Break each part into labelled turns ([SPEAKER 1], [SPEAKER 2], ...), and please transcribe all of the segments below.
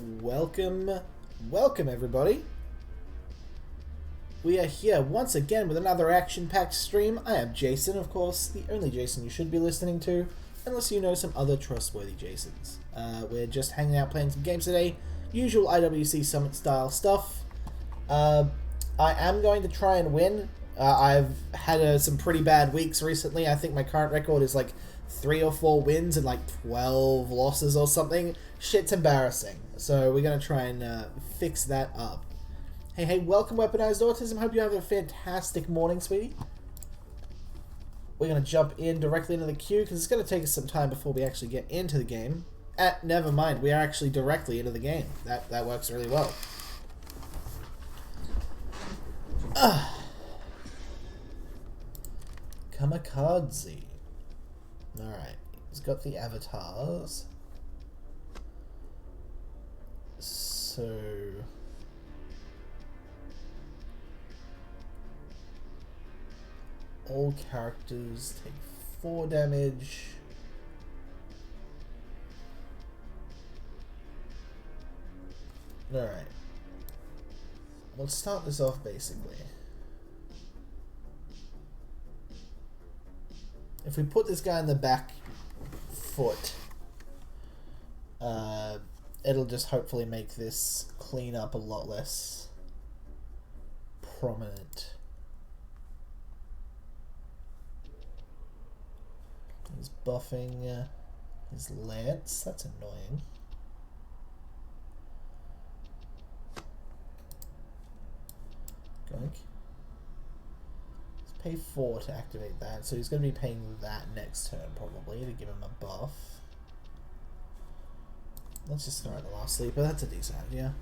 [SPEAKER 1] Welcome everybody. We are here once again with another action-packed stream. I am Jason, of course, the only Jason you should be listening to, unless you know some other trustworthy Jasons. We're just hanging out playing some games today, usual IWC Summit style stuff. I am going to try and win. I've had some pretty bad weeks recently. I think my current record is like 3 or 4 wins and like 12 losses or something. Shit's embarrassing. So we're going to try and fix that up. Hey, welcome Weaponized Autism. Hope you have a fantastic morning, sweetie. We're going to jump in directly into the queue because it's going to take us some time before we actually get into the game. Never mind, we are actually directly into the game. That works really well. Kamikaze. Alright, he's got the avatars. So... all characters take 4 damage. Alright. Let's start this off basically. If we put this guy in the back foot, it'll just hopefully make this clean up a lot less prominent. He's buffing his lance. That's annoying. Goink. Pay 4 to activate that, so he's going to be paying that next turn probably to give him a buff. Let's just throw out the last sleeper. That's a decent idea.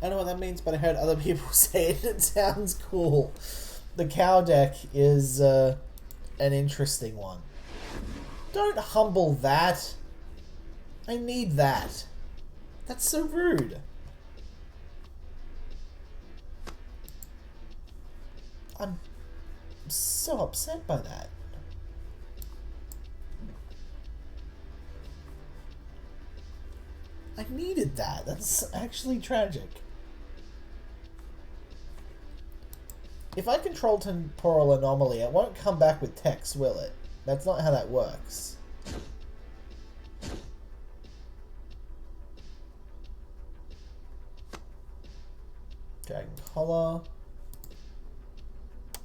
[SPEAKER 1] I don't know what that means, but I heard other people say it. It sounds cool. The cow deck is an interesting one. Don't humble that. I need that. That's so rude. I'm so upset by that. I needed that. That's actually tragic. If I control temporal anomaly, it won't come back with text, will it? That's not how that works. Dragon Collar.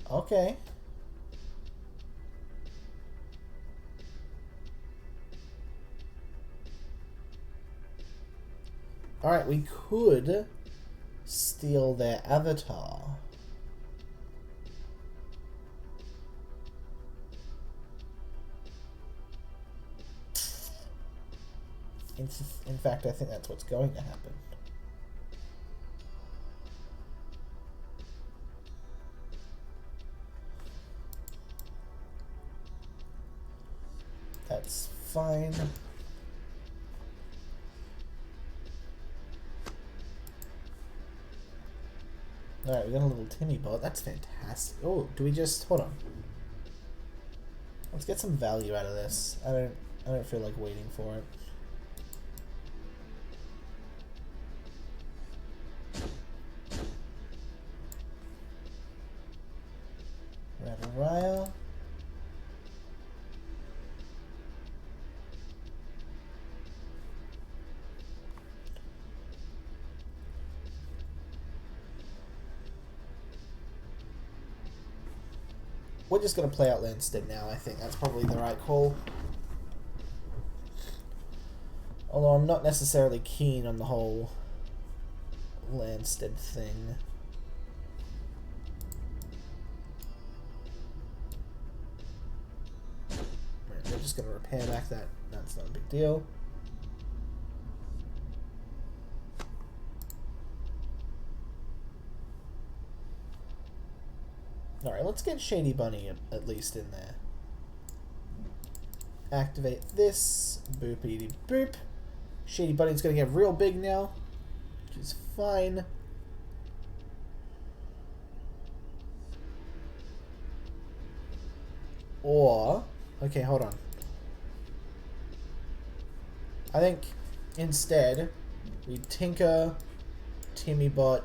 [SPEAKER 1] Okay. Alright, we could steal their avatar. In fact, I think that's what's going to happen. That's fine. Alright, we got a little Timmy bot. That's fantastic. Oh, do we just... hold on. Let's get some value out of this. I don't feel like waiting for it. Ravaraya. We're just going to play out Landstead now, I think. That's probably the right call. Although I'm not necessarily keen on the whole Landstead thing. We're just going to repair back that. That's not a big deal. Alright, let's get Shady Bunny at least in there. Activate this. Boopity boop. Shady Bunny's gonna get real big now, which is fine. Or, okay, hold on. I think instead We tinker, Timmybot,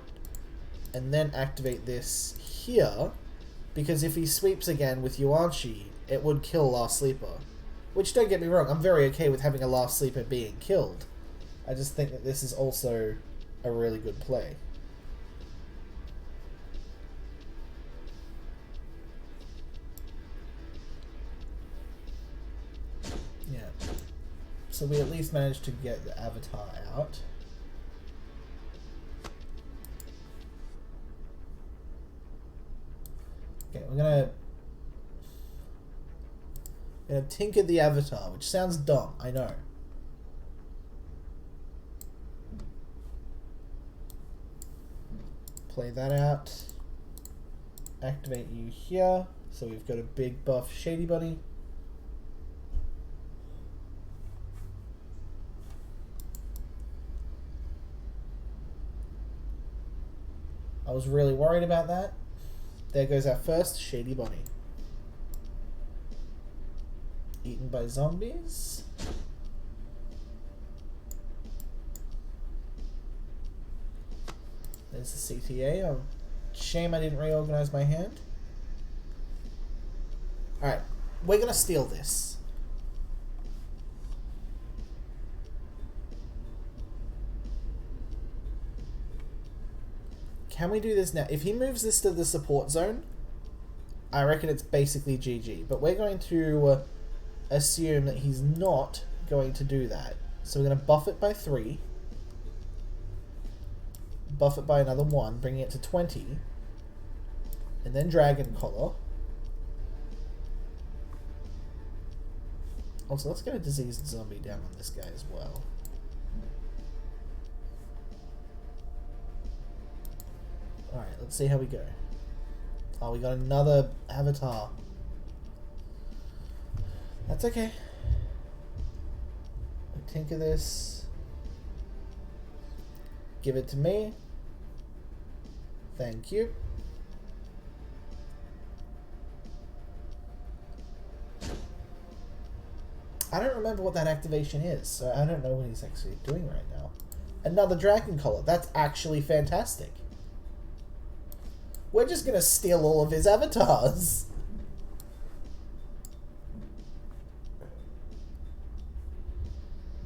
[SPEAKER 1] and then activate this here, because if he sweeps again with Yuanshi, it would kill Last Sleeper. Which, don't get me wrong, I'm very okay with having a Last Sleeper being killed. I just think that this is also a really good play. Yeah. So we at least managed to get the Avatar out. Okay, we're gonna tinker the Avatar, which sounds dumb, I know. Play that out. Activate you here, so we've got a big buff Shady Bunny. I was really worried about that. There goes our first Shady Bunny. Eaten by zombies. There's the CTA. Oh, shame I didn't reorganize my hand. Alright, we're gonna steal this. Can we do this now? If he moves this to the support zone, I reckon it's basically GG. But we're going to assume that he's not going to do that. So we're going to buff it by 3. Buff it by another 1, bringing it to 20. And then Dragon Collar. Also, let's get a diseased zombie down on this guy as well. Alright, let's see how we go. Oh, we got another Avatar. That's okay. I tinker this. Give it to me. Thank you. I don't remember what that activation is, so I don't know what he's actually doing right now. Another Dragon Collar. That's actually fantastic. We're just gonna steal all of his avatars.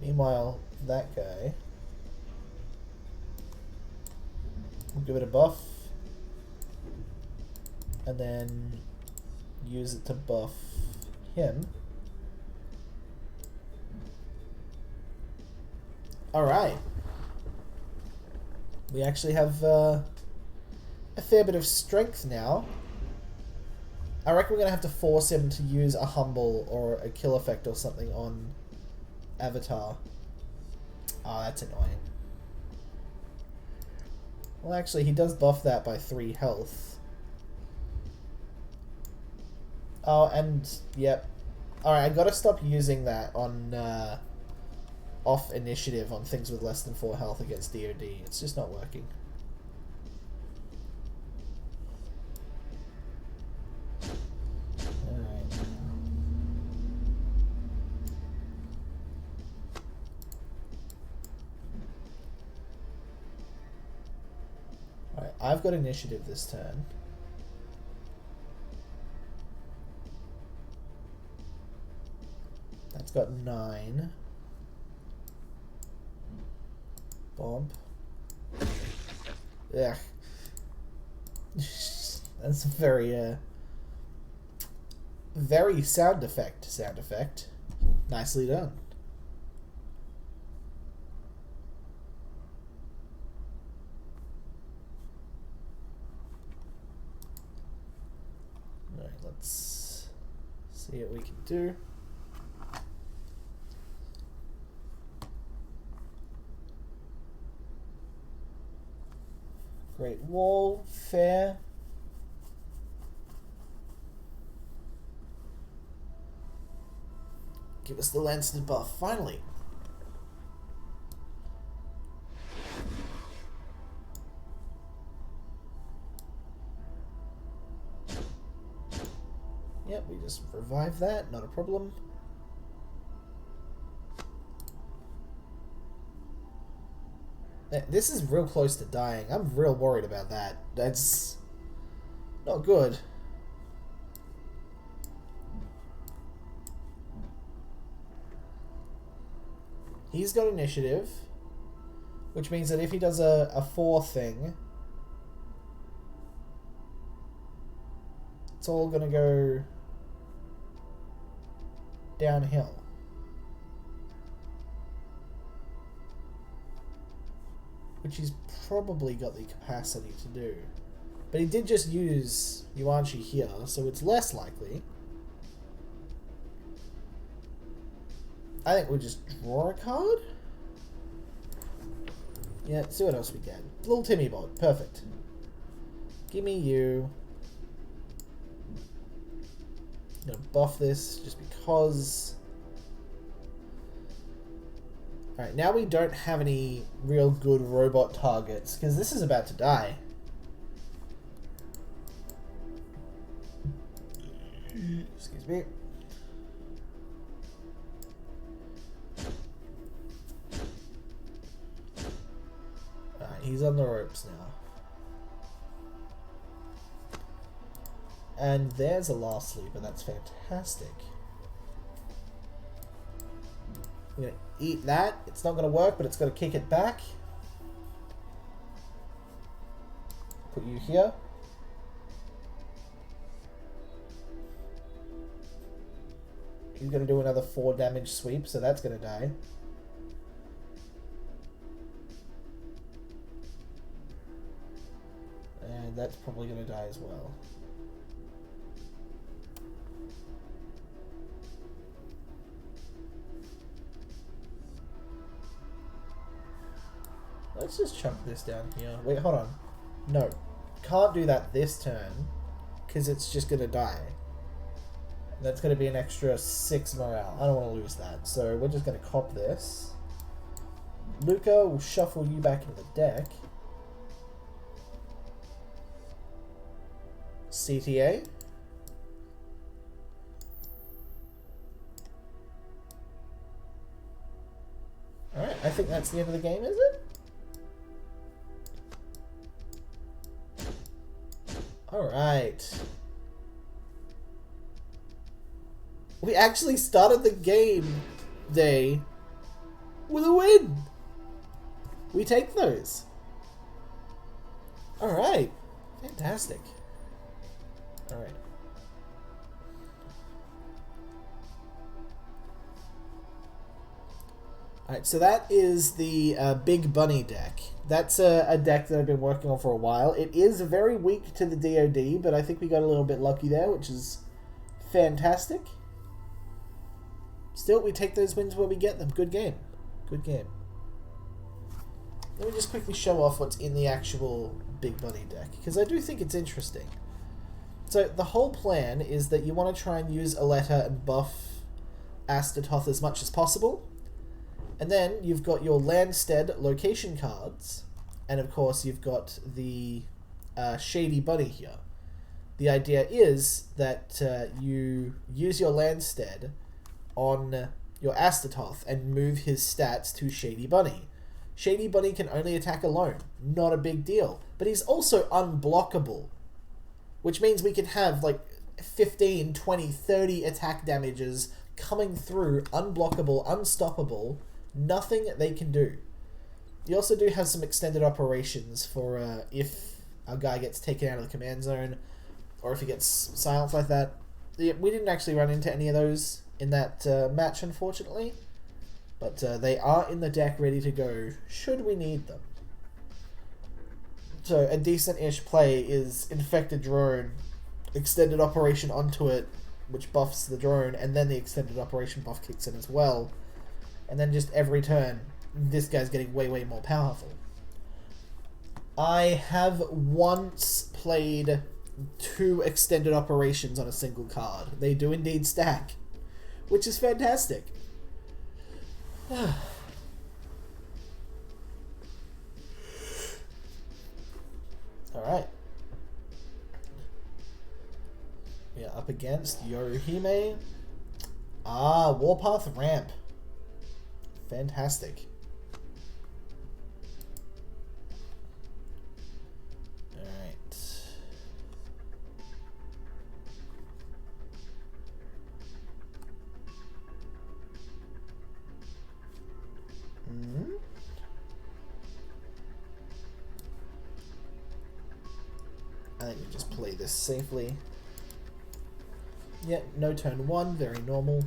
[SPEAKER 1] Meanwhile, that guy, we'll give it a buff, and then use it to buff him. Alright. We actually have a fair bit of strength now. I reckon we're going to have to force him to use a humble or a kill effect or something on Avatar. Oh, that's annoying. Well, actually, he does buff that by 3 health. Oh, and, yep. Alright, I gotta stop using that on, off initiative on things with less than 4 health against DoD. It's just not working. Alright, I've got initiative this turn. That's got 9. Bomb. Yeah. That's a very, very sound effect. Nicely done. Alright, let's see what we can do. Great Wall, fair. Give us the Lancet buff, finally. Yep, we just revive that, not a problem. This is real close to dying. I'm real worried about that. That's not good. He's got initiative, which means that if he does a 4 thing, it's all gonna go downhill. Which he's probably got the capacity to do. But he did just use Yuanshi here, so it's less likely. I think we'll just draw a card. Yeah, see what else we get. Little Timmy Bot, perfect. Give me you. I'm gonna buff this just because. Alright, now we don't have any real good robot targets, because this is about to die. Excuse me. Alright, he's on the ropes now. And there's a last sleeper, that's fantastic. We're going to eat that. It's not going to work, but it's going to kick it back. Put you here. He's going to do another 4 damage sweep, so that's going to die. And that's probably going to die as well. Let's just chunk this down here. Wait, hold on. No. Can't do that this turn, because it's just going to die. That's going to be an extra 6 morale. I don't want to lose that. So we're just going to cop this. Luca will shuffle you back into the deck. CTA. Alright, I think that's the end of the game, is it? Alright. We actually started the game day with a win. We take those. Alright. Fantastic. Alright. Alright, so that is the Big Bunny deck. That's a deck that I've been working on for a while. It is very weak to the DoD, but I think we got a little bit lucky there, which is fantastic. Still, we take those wins where we get them. Good game. Good game. Let me just quickly show off what's in the actual Big Bunny deck, because I do think it's interesting. So, the whole plan is that you want to try and use Aletta and buff Astatoth as much as possible. And then you've got your Landstead location cards, and of course you've got the Shady Bunny here. The idea is that you use your Landstead on your Astatoth and move his stats to Shady Bunny. Shady Bunny can only attack alone, not a big deal, but he's also unblockable, which means we can have like 15, 20, 30 attack damages coming through, unblockable, unstoppable. Nothing they can do. You also do have some extended operations for if a guy gets taken out of the command zone, or if he gets silenced like that. We didn't actually run into any of those in that match, unfortunately. But they are in the deck ready to go, should we need them. So a decent-ish play is Infected Drone, extended operation onto it, which buffs the drone, and then the extended operation buff kicks in as well. And then just every turn, this guy's getting way, way more powerful. I have once played 2 extended operations on a single card. They do indeed stack, which is fantastic. Alright. We are up against Yoruhime. Warpath Ramp. Fantastic. I think we just play this safely. Yeah, no turn 1, very normal.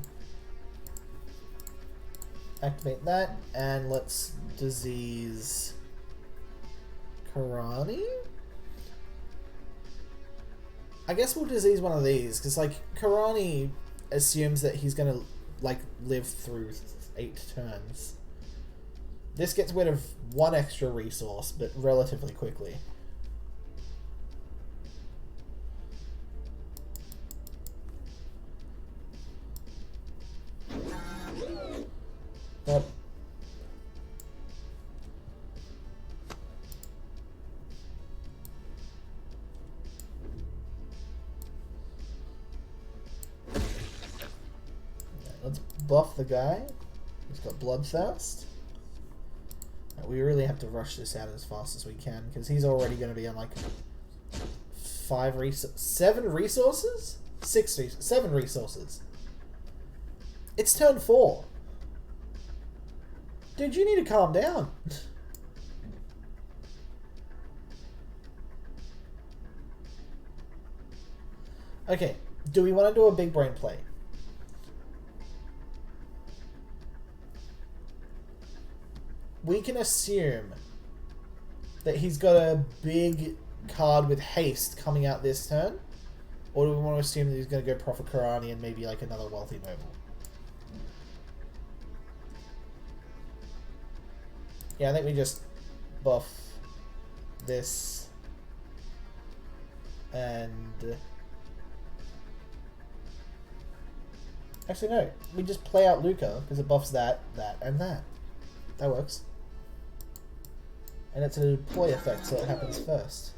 [SPEAKER 1] Activate that, and let's disease Karani? I guess we'll disease one of these, because, like, Karani assumes that he's gonna, like, live through 8 turns. This gets rid of 1 extra resource, but relatively quickly. But let's buff the guy. He's got Bloodthirst. We really have to rush this out as fast as we can, because he's already going to be on like 7 resources? 7 resources. It's turn 4. Dude, you need to calm down. Okay, do we want to do a big brain play? We can assume that he's got a big card with haste coming out this turn, or do we want to assume that he's going to go Prophet Karani and maybe like another wealthy noble? Yeah, I think we just buff this and actually no, we just play out Luca because it buffs that, that, and that. That works. And it's a deploy effect, so it happens first.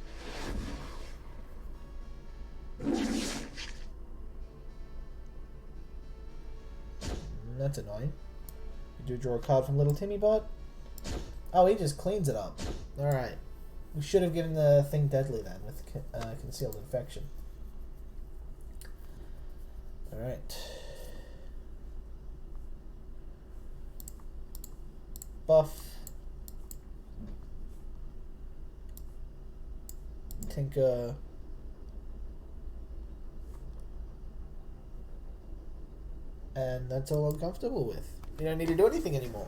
[SPEAKER 1] That's annoying. You do draw a card from Little Timmy Bot. Oh, he just cleans it up. Alright. We should have given the thing deadly then with concealed infection. Alright. Buff. Tinker. And that's all I'm comfortable with. You don't need to do anything anymore.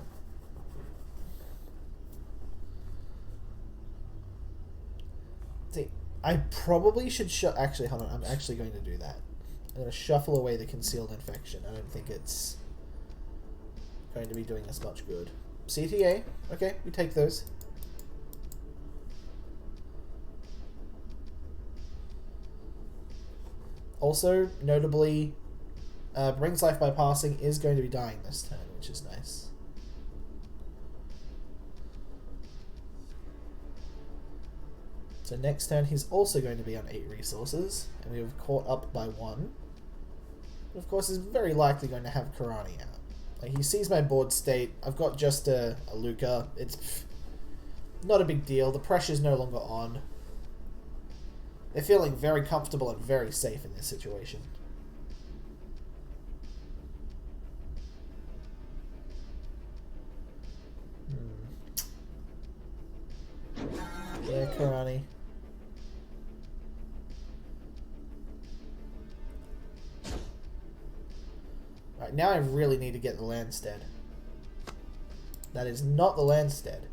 [SPEAKER 1] See, I probably should actually, hold on, I'm actually going to do that. I'm going to shuffle away the concealed infection. I don't think it's going to be doing us much good. CTA, okay, we take those. Also, notably, Brings Life by Passing is going to be dying this turn, which is nice. So next turn he's also going to be on 8 resources, and we have caught up by 1. Of course, is very likely going to have Karani out. Like, he sees my board state. I've got just a Luca. It's not a big deal. The pressure's no longer on. They're feeling very comfortable and very safe in this situation. Yeah, Karani. Right, now I really need to get the Landstead. That is not the Landstead.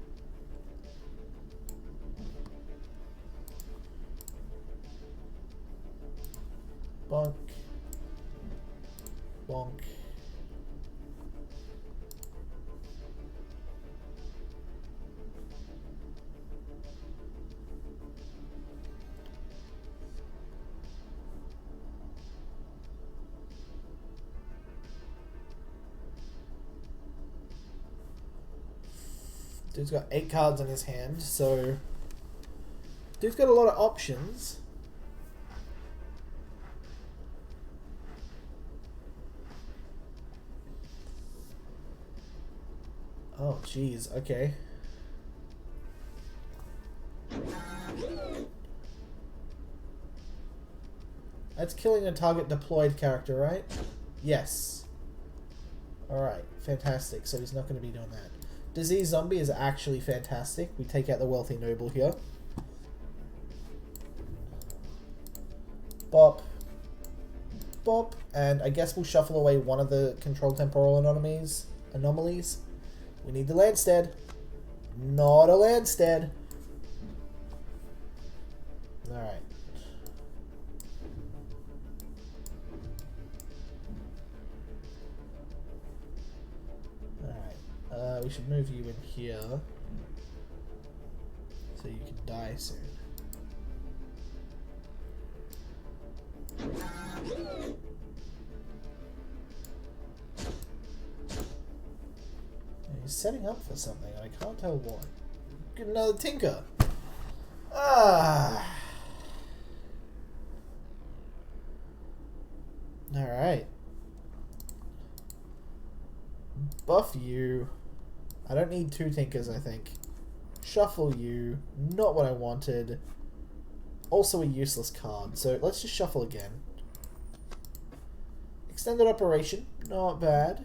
[SPEAKER 1] Bonk. Bonk. Dude's got 8 cards in his hand, so dude's got a lot of options. Oh, jeez, okay. That's killing a target deployed character, right? Yes. Alright, fantastic. So he's not going to be doing that. Disease Zombie is actually fantastic. We take out the Wealthy Noble here. Bop. Bop. And I guess we'll shuffle away one of the Control Temporal Anomalies. We need the Landstead. Not a Landstead. Alright. Alright. We should move you in here. So you can die soon. He's setting up for something, and I can't tell what. Get another Tinker! Ah! Alright. Buff you. I don't need 2 Tinkers, I think. Shuffle you. Not what I wanted. Also a useless card, so let's just shuffle again. Extended Operation. Not bad.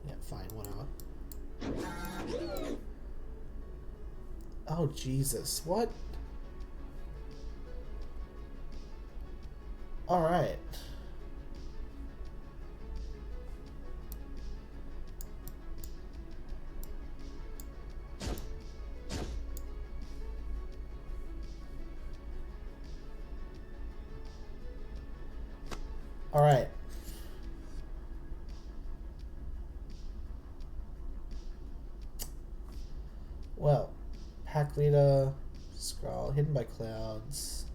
[SPEAKER 1] Yeah, fine, whatever. Oh, Jesus. What? Alright. Alright. Well, Pack Leader, Scroll, Hidden by Clouds,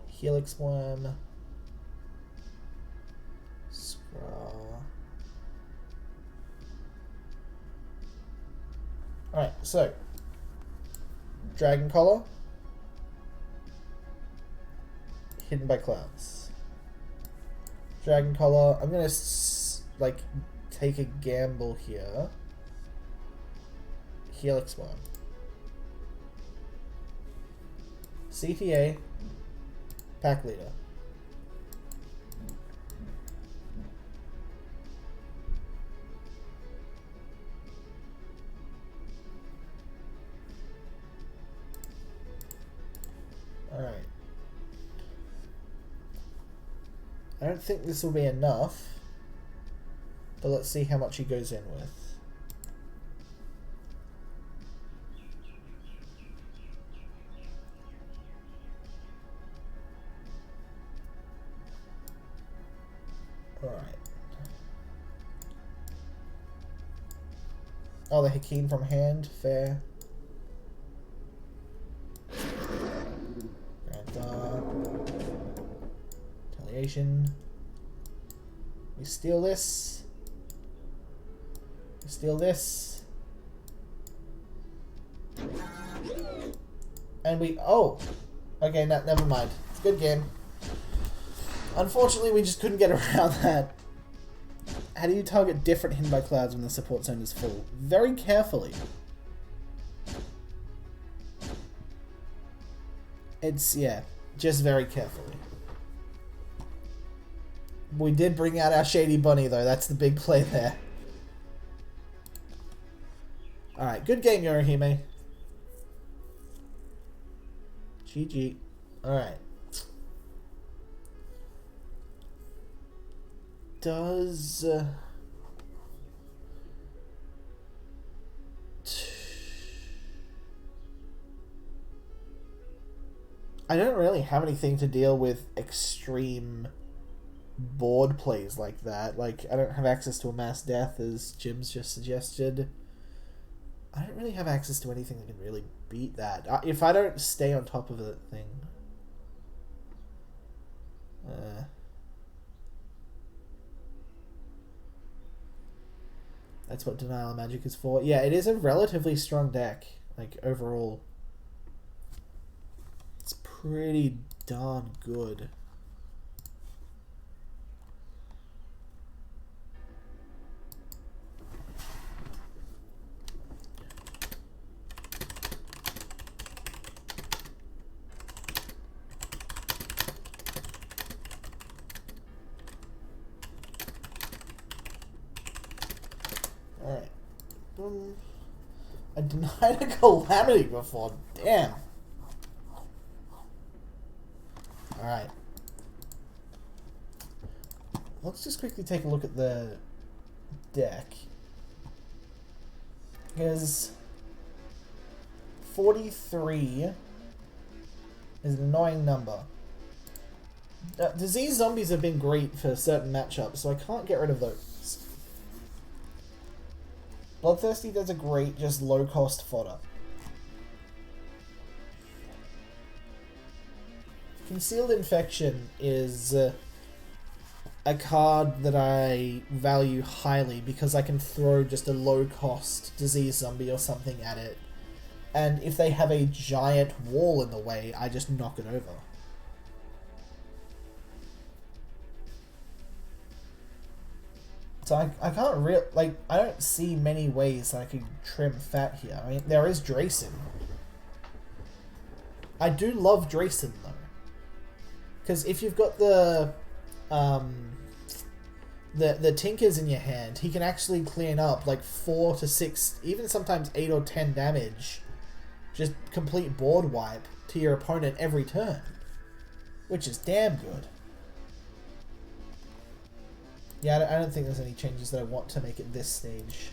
[SPEAKER 1] Helix Worm, Scroll. Alright, so Dragon Collar, Hidden by Clouds. Dragon Collar, I'm gonna like take a gamble here. Helix Worm. CTA, Pack Leader. Alright. I don't think this will be enough, but let's see how much he goes in with. Alright. Oh, the Hakeem from hand, fair. Retaliation. We steal this. We steal this. And we... Oh! Okay, never mind. It's a good game. Unfortunately, we just couldn't get around that. How do you target different Hidden by Clouds when the support zone is full? Very carefully. It's, yeah, just very carefully. We did bring out our Shady Bunny, though. That's the big play there. Alright, good game, Yorihime. GG. Alright. Does... I don't really have anything to deal with extreme board plays like that. Like, I don't have access to a mass death, as Jim's just suggested. I don't really have access to anything that can really beat that. If I don't stay on top of the thing... That's what Denial of Magic is for. Yeah, it is a relatively strong deck, like, overall. It's pretty darn good. I denied a calamity before. Damn. Alright. Let's just quickly take a look at the deck. Because 43 is an annoying number. Disease zombies have been great for certain matchups, so I can't get rid of those. Bloodthirsty does a great, just low-cost fodder. Concealed Infection is a card that I value highly because I can throw just a low-cost disease zombie or something at it. And if they have a giant wall in the way, I just knock it over. So I can't I don't see many ways that I could trim fat here. I mean, there is Drayson. I do love Drayson, though. Because if you've got the Tinkers in your hand, he can actually clean up like 4 to 6, even sometimes 8 or 10 damage. Just complete board wipe to your opponent every turn. Which is damn good. Yeah, I don't think there's any changes that I want to make at this stage.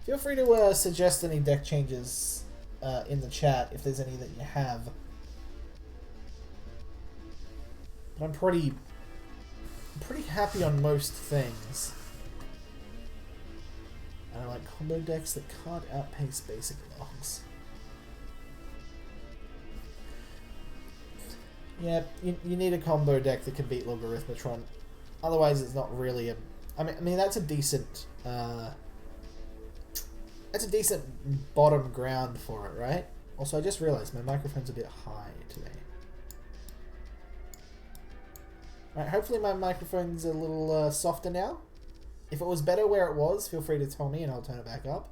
[SPEAKER 1] Feel free to suggest any deck changes in the chat if there's any that you have. But I'm pretty happy on most things. And I like combo decks that can't outpace basic logs. Yeah, you need a combo deck that can beat Logarithmatron. Otherwise, it's not really a. I mean that's a decent. That's a decent bottom ground for it, right? Also, I just realized my microphone's a bit high today. Alright, hopefully my microphone's a little softer now. If it was better where it was, feel free to tell me and I'll turn it back up.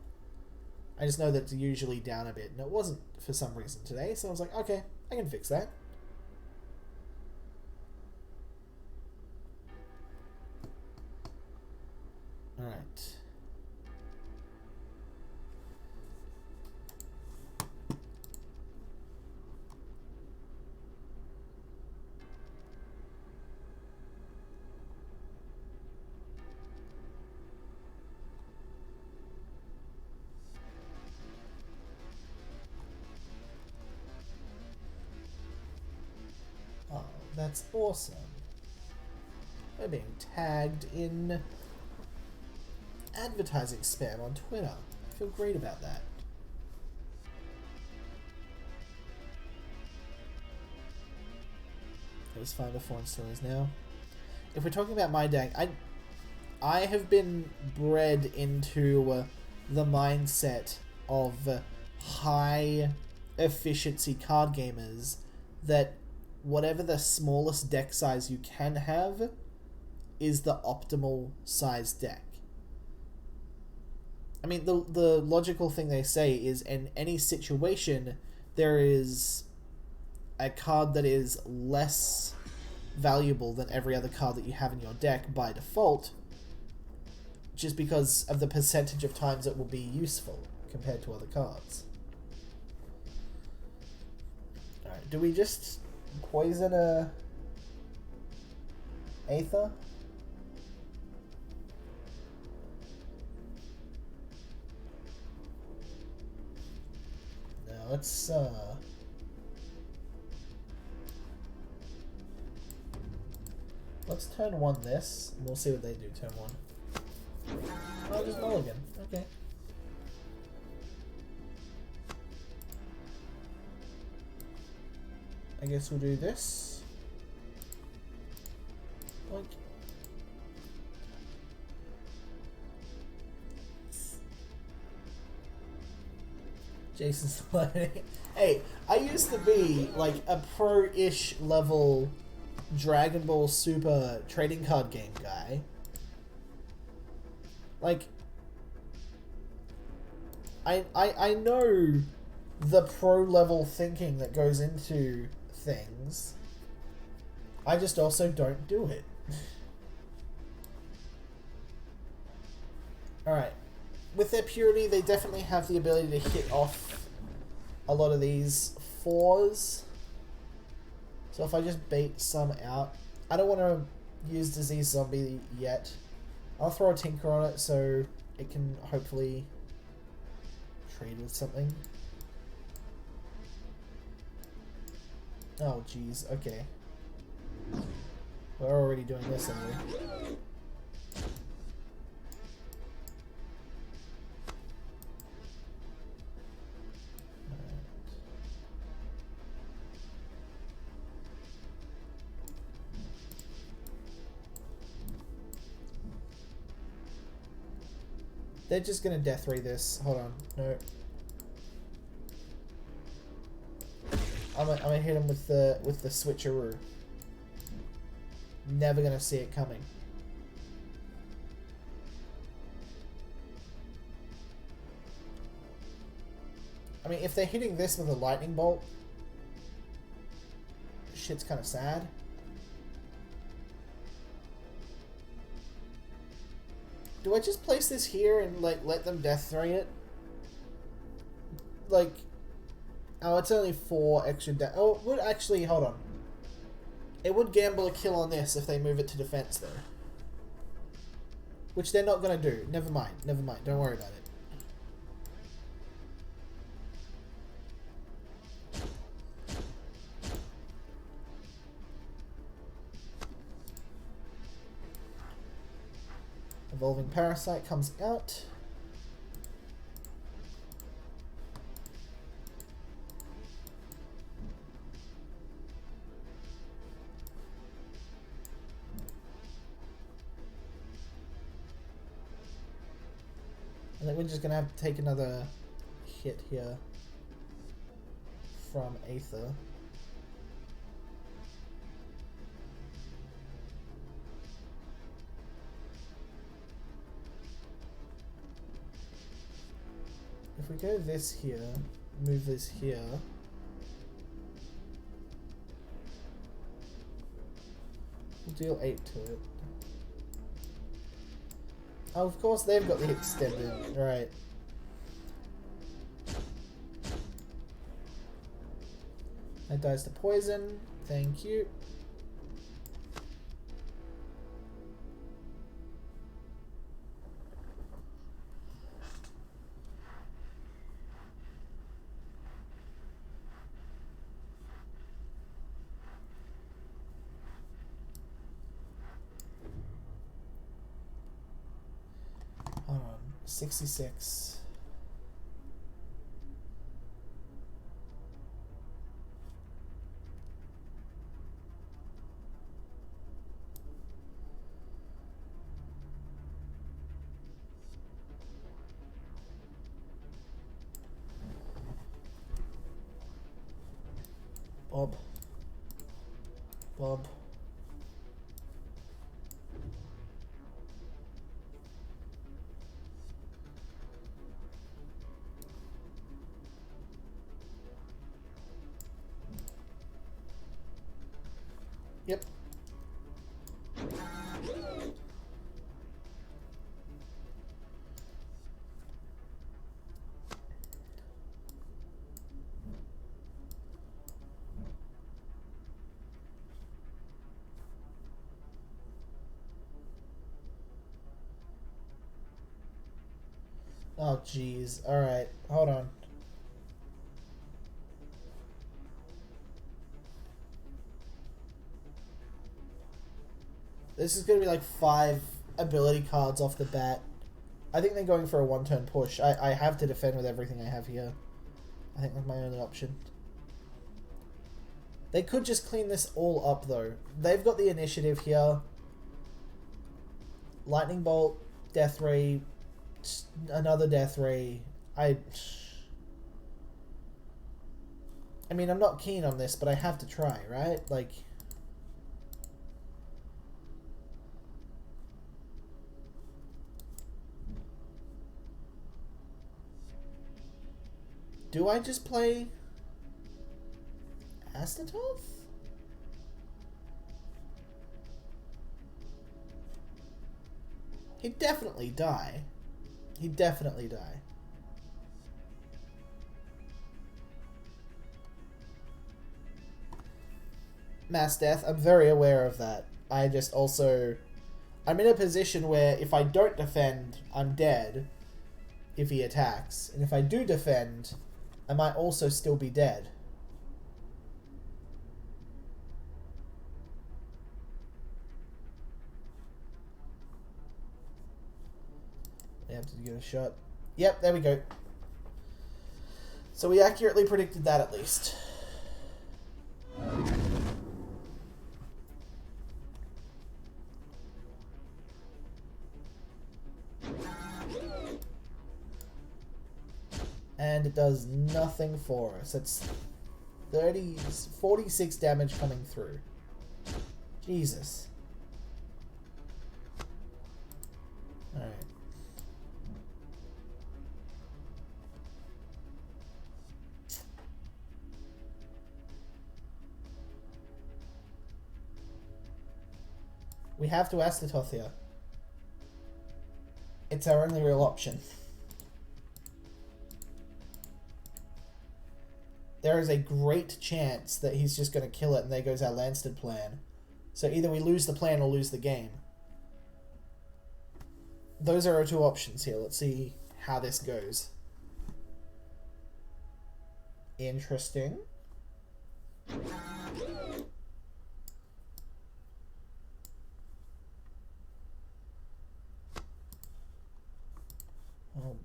[SPEAKER 1] I just know that it's usually down a bit, and it wasn't for some reason today, so I was like, okay, I can fix that. Alright. Oh, that's awesome. We're being tagged in advertising spam on Twitter. I feel great about that. It was fine before and still is now. If we're talking about my deck, I have been bred into the mindset of high efficiency card gamers that whatever the smallest deck size you can have is the optimal size deck. I mean, the logical thing they say is in any situation, there is a card that is less valuable than every other card that you have in your deck by default, just because of the percentage of times it will be useful compared to other cards. Alright, do we just poison a Aether? Let's turn 1 this, and we'll see what they do turn 1. Oh, just mulligan. Okay. I guess we'll do this. Boink. Jason's learning. Hey, I used to be like a pro-ish level Dragon Ball Super trading card game guy. Like, I know the pro level thinking that goes into things. I just also don't do it. Alright. with their purity, they definitely have the ability to hit off a lot of these 4s. So if I just bait some out, I don't want to use Disease Zombie yet. I'll throw a Tinker on it so it can hopefully trade with something. Oh jeez, okay. We're already doing this anyway. They're just gonna death ray this. Hold on, no. I'm gonna hit him with the switcheroo. Never gonna see it coming. I mean, if they're hitting this with a lightning bolt, shit's kind of sad. Do I just place this here and like let them death ray it? Like, oh, it's only 4 extra oh, it would actually, hold on. It would gamble a kill on this if they move it to defense though. Which they're not gonna do. Never mind, don't worry about it. Evolving Parasite comes out. And then we're just gonna have to take another hit here from Aether. If we go this here, move this here. We'll deal 8 to it. Oh, of course they've got the extended, right. That dies to poison, thank you. Hold on, 66. Bob. Yep. Oh, jeez. Alright, hold on. This is going to be like 5 ability cards off the bat. I think they're going for a 1-turn push. I have to defend with everything I have here. I think that's my only option. They could just clean this all up though. They've got the initiative here. Lightning Bolt, Death Ray, another Death Ray. I mean, I'm not keen on this, but I have to try, right? Like... Do I just play Astatoth? He'd definitely die. He'd definitely die. Mass death, I'm very aware of that. I just also... I'm in a position where if I don't defend, I'm dead if he attacks. And if I do defend, I might also still be dead. We have to give it a shot. Yep, there we go. So we accurately predicted that at least. And it does nothing for us. It's 46 damage coming through. Jesus. Alright. We have to Astatoth here. It's our only real option. There is a great chance that he's just going to kill it and there goes our Lanston plan. So either we lose the plan or lose the game. Those are our two options here. Let's see how this goes. Interesting. Oh.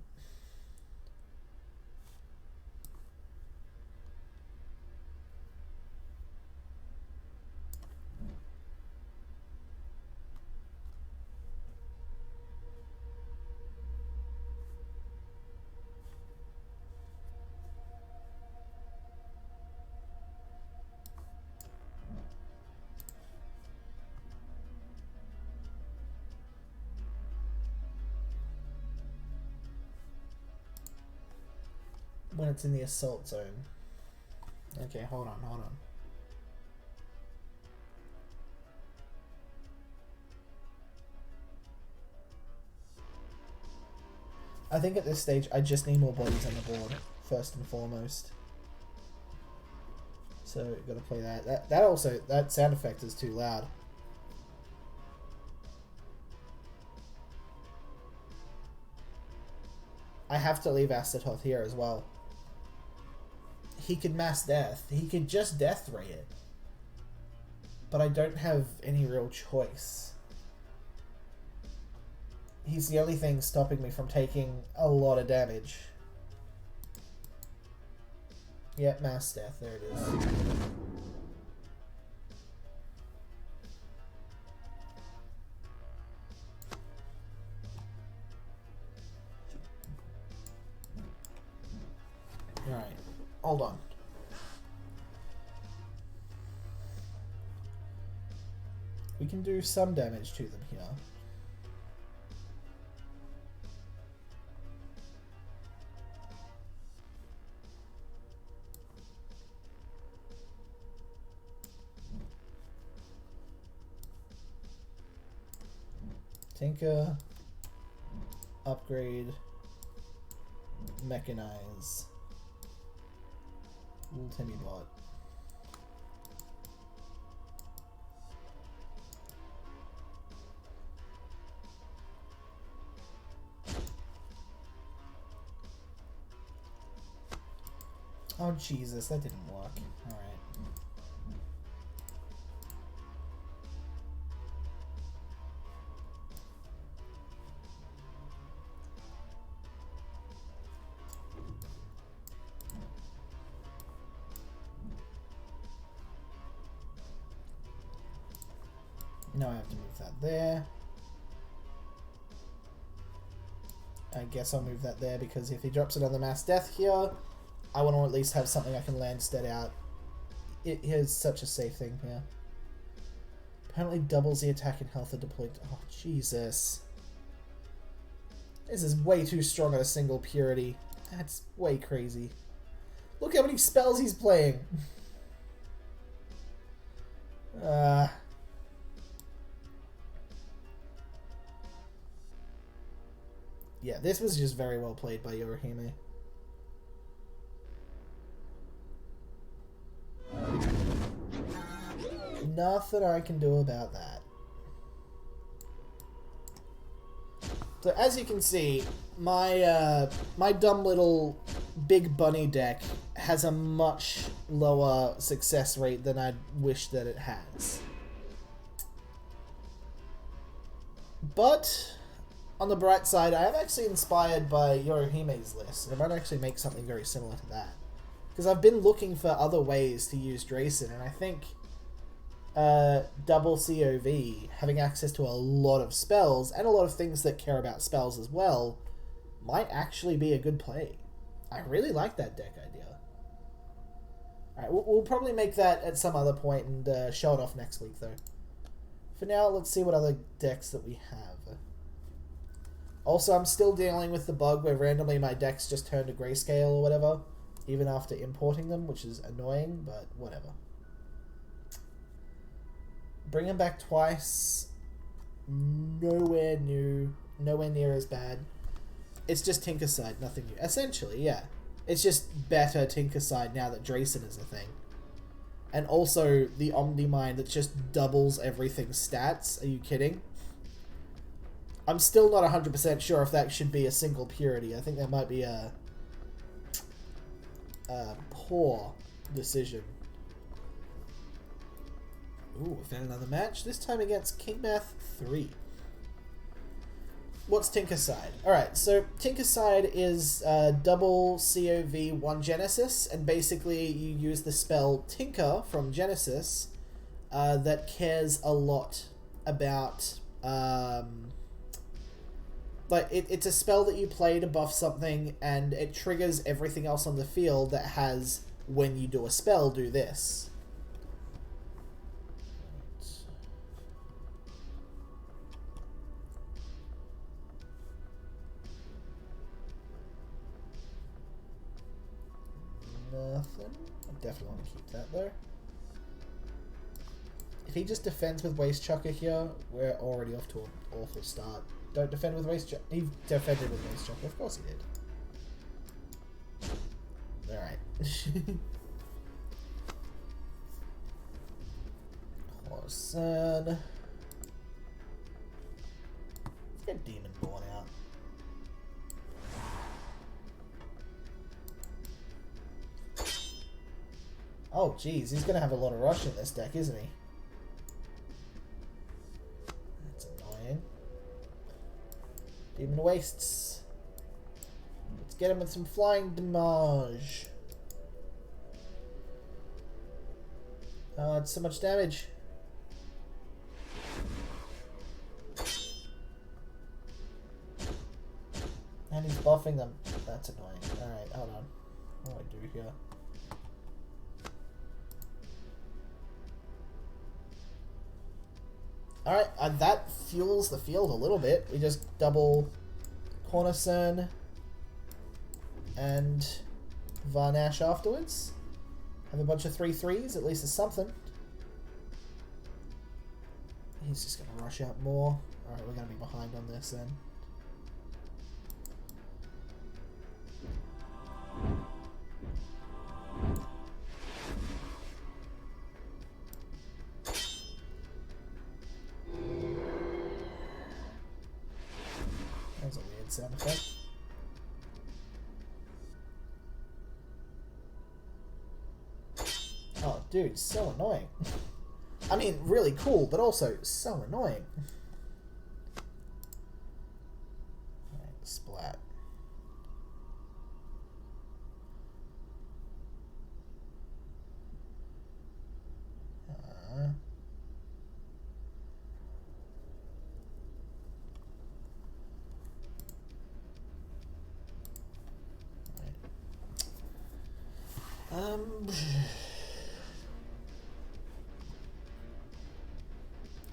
[SPEAKER 1] When it's in the assault zone. Okay, hold on. I think at this stage I just need more bodies on the board, first and foremost. So gotta play that. That sound effect is too loud. I have to leave Astatoth here as well. He could mass death. He could just death ray it. But I don't have any real choice. He's the only thing stopping me from taking a lot of damage. Yep, mass death. There it is. Alright. Hold on. We can do some damage to them here. Tinker, upgrade, mechanize, little Timmy bot. Oh Jesus, that didn't work. Alright. Now I have to move that there. I guess I'll move that there because if he drops another mass death here, I want to at least have something I can Landstead out. It is such a safe thing here. Apparently doubles the attack and health are deployed. Oh, Jesus. This is way too strong at a single purity. That's way crazy. Look how many spells he's playing. Yeah, this was just very well played by Yorihime. Nothing I can do about that. So as you can see, my my dumb little big bunny deck has a much lower success rate than I wish that it has. But on the bright side, I am actually inspired by Yorihime's list, and I might actually make something very similar to that. Because I've been looking for other ways to use Drayson, and I think double COV, having access to a lot of spells, and a lot of things that care about spells as well, might actually be a good play. I really like that deck idea. Alright, we'll probably make that at some other point and show it off next week, though. For now, let's see what other decks that we have. Also, I'm still dealing with the bug where randomly my decks just turn to grayscale or whatever, even after importing them, which is annoying, but whatever. Bring them back twice. Nowhere new. Nowhere near as bad. It's just Tinkerside, nothing new. Essentially, yeah. It's just better Tinkerside now that Drayson is a thing. And also the Omnimind that just doubles everything's stats. Are you kidding? I'm still not 100% sure if that should be a single purity. I think that might be a poor decision. Ooh, we found another match. This time against Kingmath 3. What's Tinkerside? Alright, so Tinkerside is double COV 1 Genesis, and basically you use the spell Tinker from Genesis that cares a lot about... it's a spell that you play to buff something, and it triggers everything else on the field that has, when you do a spell, do this. Nothing. I definitely want to keep that though. If he just defends with Waste Chucker here, we're already off to an awful start. Don't defend with Waste Chucker. He defended with Waste Chucker. Of course he did. Alright. Horson. Let's get Demon Born out. Oh, geez, he's going to have a lot of rush in this deck, isn't he? That's annoying. Demon Wastes. Let's get him with some flying damage. Oh, it's so much damage. And he's buffing them. That's annoying. Alright, hold on. What do I do here? Alright, that fuels the field a little bit. We just double Cornerstone and Varnash afterwards. Have a bunch of 3/3s, at least it's something. He's just going to rush out more. Alright, we're going to be behind on this then. That's a weird sound effect. Oh, dude, so annoying. I mean, really cool, but also so annoying. Alright, splat.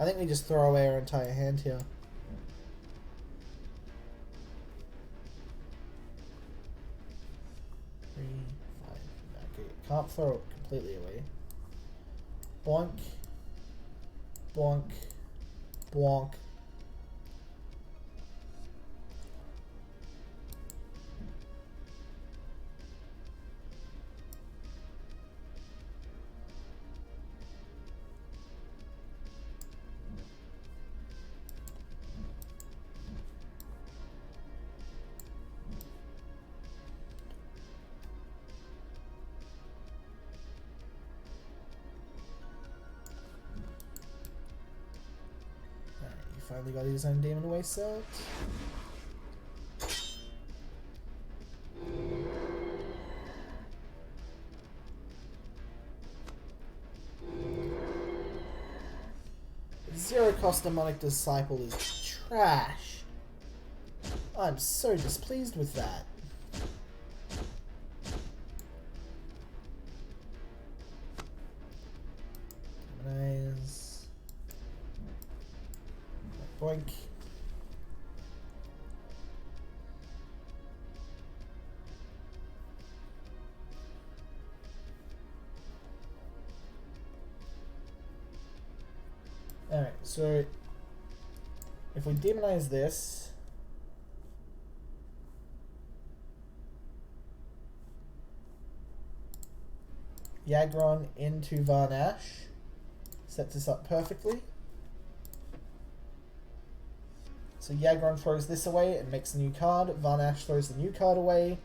[SPEAKER 1] I think we just throw away our entire hand here. Three, five. Okay, can't throw it completely away. Bonk. Bonk. Bonk. finally got his own demon waste out. Zero cost demonic disciple is trash. I'm so displeased with that. Demonize. Boink. Alright, so if we demonize this, Yagron into Varnash sets us up perfectly. So Yagron throws this away and makes a new card. Varnash throws the new card away.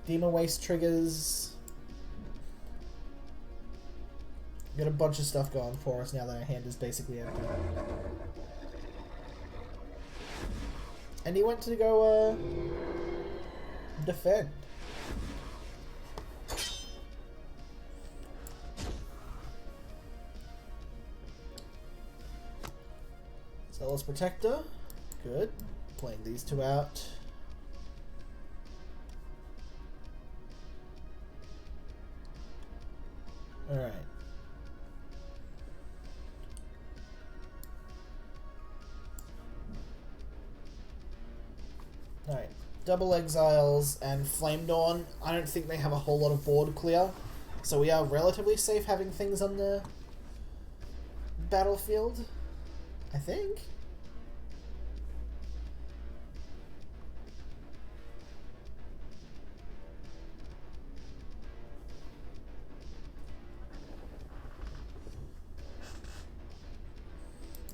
[SPEAKER 1] Demon Waste triggers. Got a bunch of stuff going for us now that our hand is basically empty. And he went to go defend. Zealous Protector. Good. Playing these two out. Alright. Alright. Double Exiles and Flame Dawn. I don't think they have a whole lot of board clear. So we are relatively safe having things on the battlefield. I think.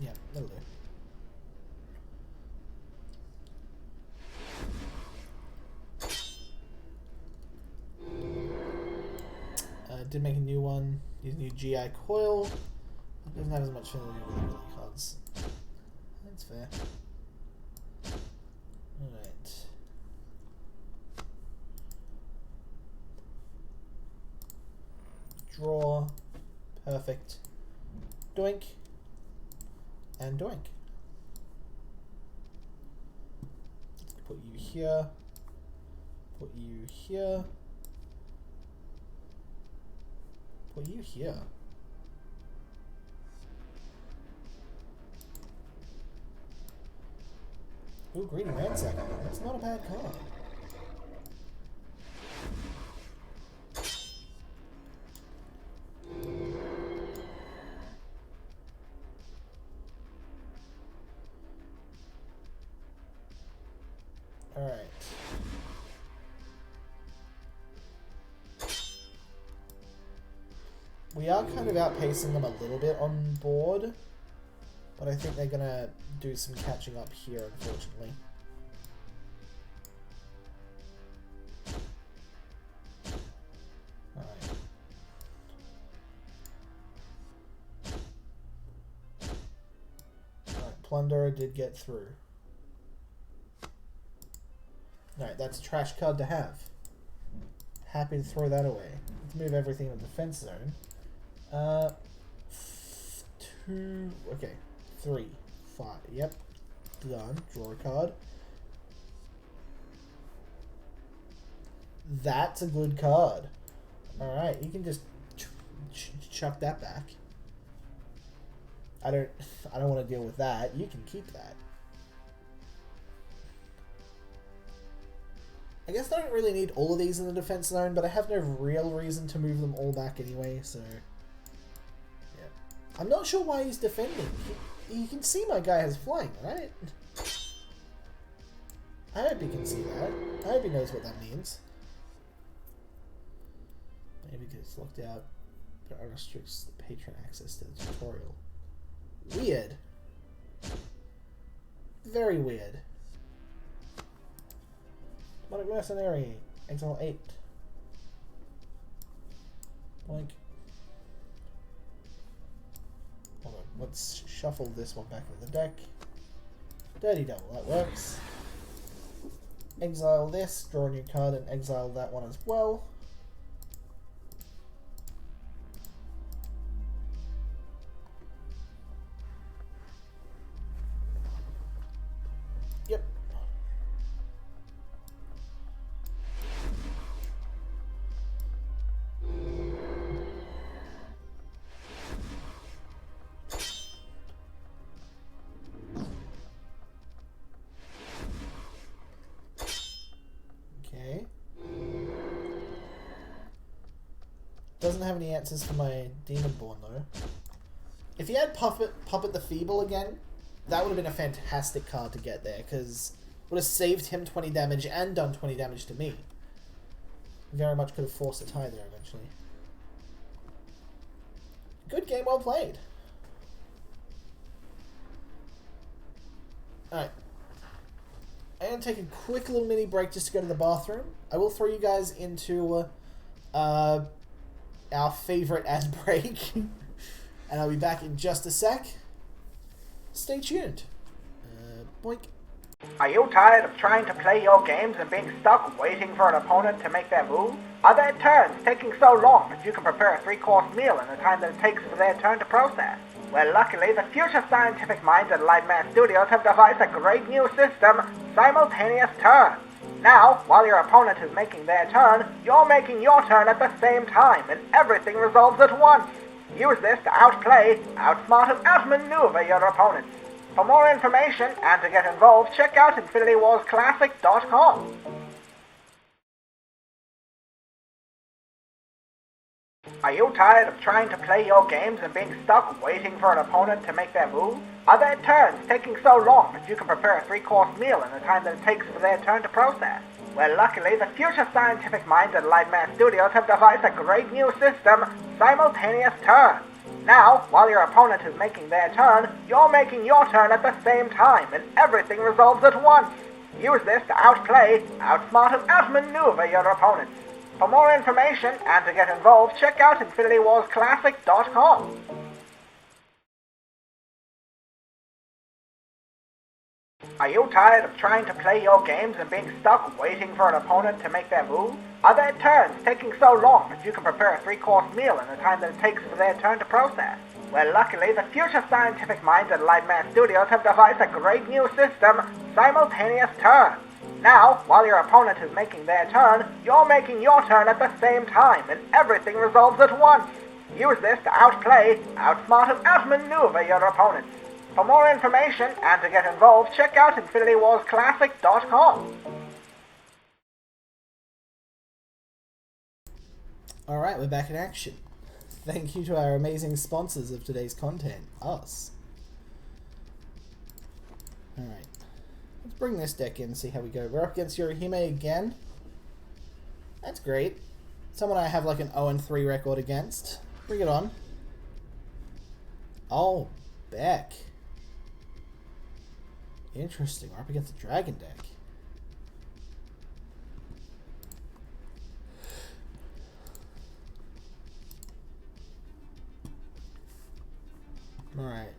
[SPEAKER 1] Yeah, that'll do. Did make a new one. Use new GI coil. It doesn't have as much affinity with the early cards. That's fair. Alright. Draw. Perfect. Doink. And doink. Let's put you here. Put you here. Put you here. Ooh, Green Ransacker. That's not a bad card. Alright. We are kind of outpacing them a little bit on board, but I think they're gonna do some catching up here, unfortunately. Alright. Alright, Plunderer did get through. Alright, that's a trash card to have. Happy to throw that away. Let's move everything in the defense zone. 2, okay, 3, 5, yep, done, draw a card. That's a good card. Alright, you can just chuck that back. I don't want to deal with that. You can keep that. I guess I don't really need all of these in the defense zone, but I have no real reason to move them all back anyway, so... I'm not sure why he's defending. You can see my guy has flying, right? I hope he can see that. I hope he knows what that means. Maybe because it's locked out, but it restricts the patron access to the tutorial. Weird. Very weird. Demonic Mercenary. Exile 8. Boink. Hold on, let's shuffle this one back in the deck. Dirty double, that works. Exile this, draw a new card, and exile that one as well. Yep. Okay. Doesn't have any answers for my Demonborn though. If he had Puppet the Feeble again, that would have been a fantastic card to get there, because it would have saved him 20 damage and done 20 damage to me. Very much could have forced a tie there eventually. Good game, well played. Alright. I'm going to take a quick little mini break just to go to the bathroom. I will throw you guys into our favourite ad break. And I'll be back in just a sec. Stay tuned. Boink.
[SPEAKER 2] Are you tired of trying to play your games and being stuck waiting for an opponent to make their move? Are their turns taking so long that you can prepare a 3-course meal in the time that it takes for their turn to process? Well, luckily, the future scientific minds at Lightman Studios have devised a great new system, Simultaneous Turn. Now, while your opponent is making their turn, you're making your turn at the same time, and everything resolves at once. Use this to outplay, outsmart, and outmaneuver your opponents. For more information and to get involved, check out InfinityWarsClassic.com. Are you tired of trying to play your games and being stuck waiting for an opponent to make their move? Are their turns taking so long that you can prepare a 3-course meal in the time that it takes for their turn to process? Well, luckily, the future scientific minds at Lightman Studios have devised a great new system, Simultaneous Turn. Now, while your opponent is making their turn, you're making your turn at the same time, and everything resolves at once. Use this to outplay, outsmart, and outmaneuver your opponents. For more information and to get involved, check out InfinityWarsClassic.com. Are you tired of trying to play your games and being stuck waiting for an opponent to make their move? Are their turns taking so long that you can prepare a 3-course meal in the time that it takes for their turn to process? Well, luckily, the future scientific minds at Lightman Studios have devised a great new system, Simultaneous Turn. Now, while your opponent is making their turn, you're making your turn at the same time, and everything resolves at once. Use this to outplay, outsmart, and outmaneuver your opponents. For more information and to get involved, check out InfinityWarsClassic.com.
[SPEAKER 1] Alright, we're back in action. Thank you to our amazing sponsors of today's content, us. Alright. Let's bring this deck in and see how we go. We're up against Yorihime again. That's great. Someone I have like an 0-3 record against. Bring it on. Oh, Beck. Interesting. We're up against the Dragon deck. Alright.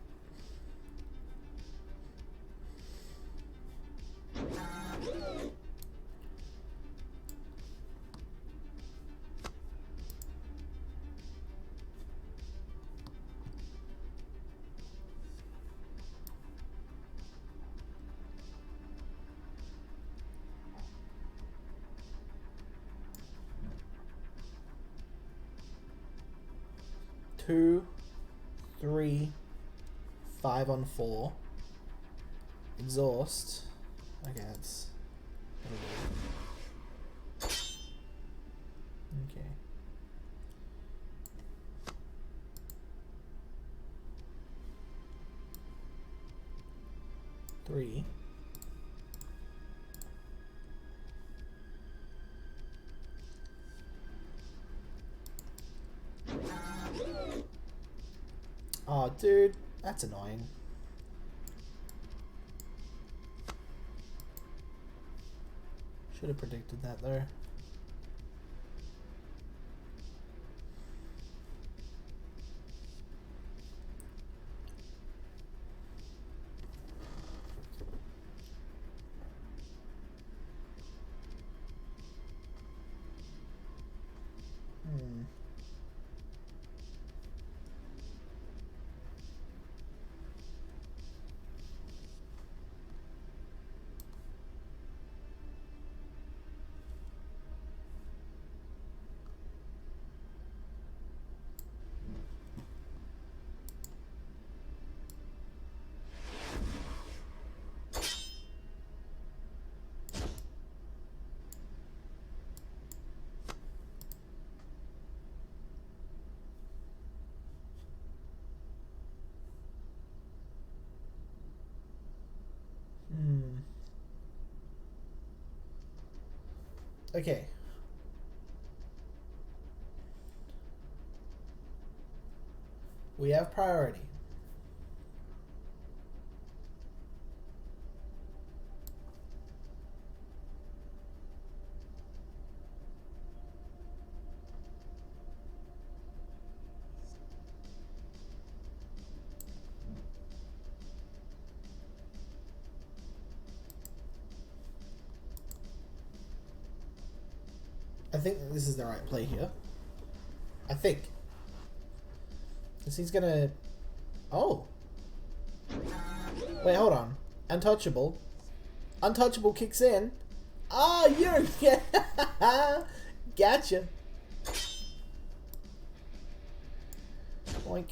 [SPEAKER 1] Two, 3, 5 on 4. Exhaust. Okay, that's... Okay. Three. Oh, dude, that's annoying. Should have predicted that though. Okay. We have priority. I think this is the right play here. I think. Because he's gonna... Oh. Wait, hold on. Untouchable. Untouchable kicks in. Ah, you're... Gotcha. Boink.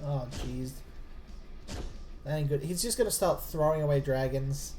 [SPEAKER 1] Oh, jeez. That ain't good. He's just gonna start throwing away dragons.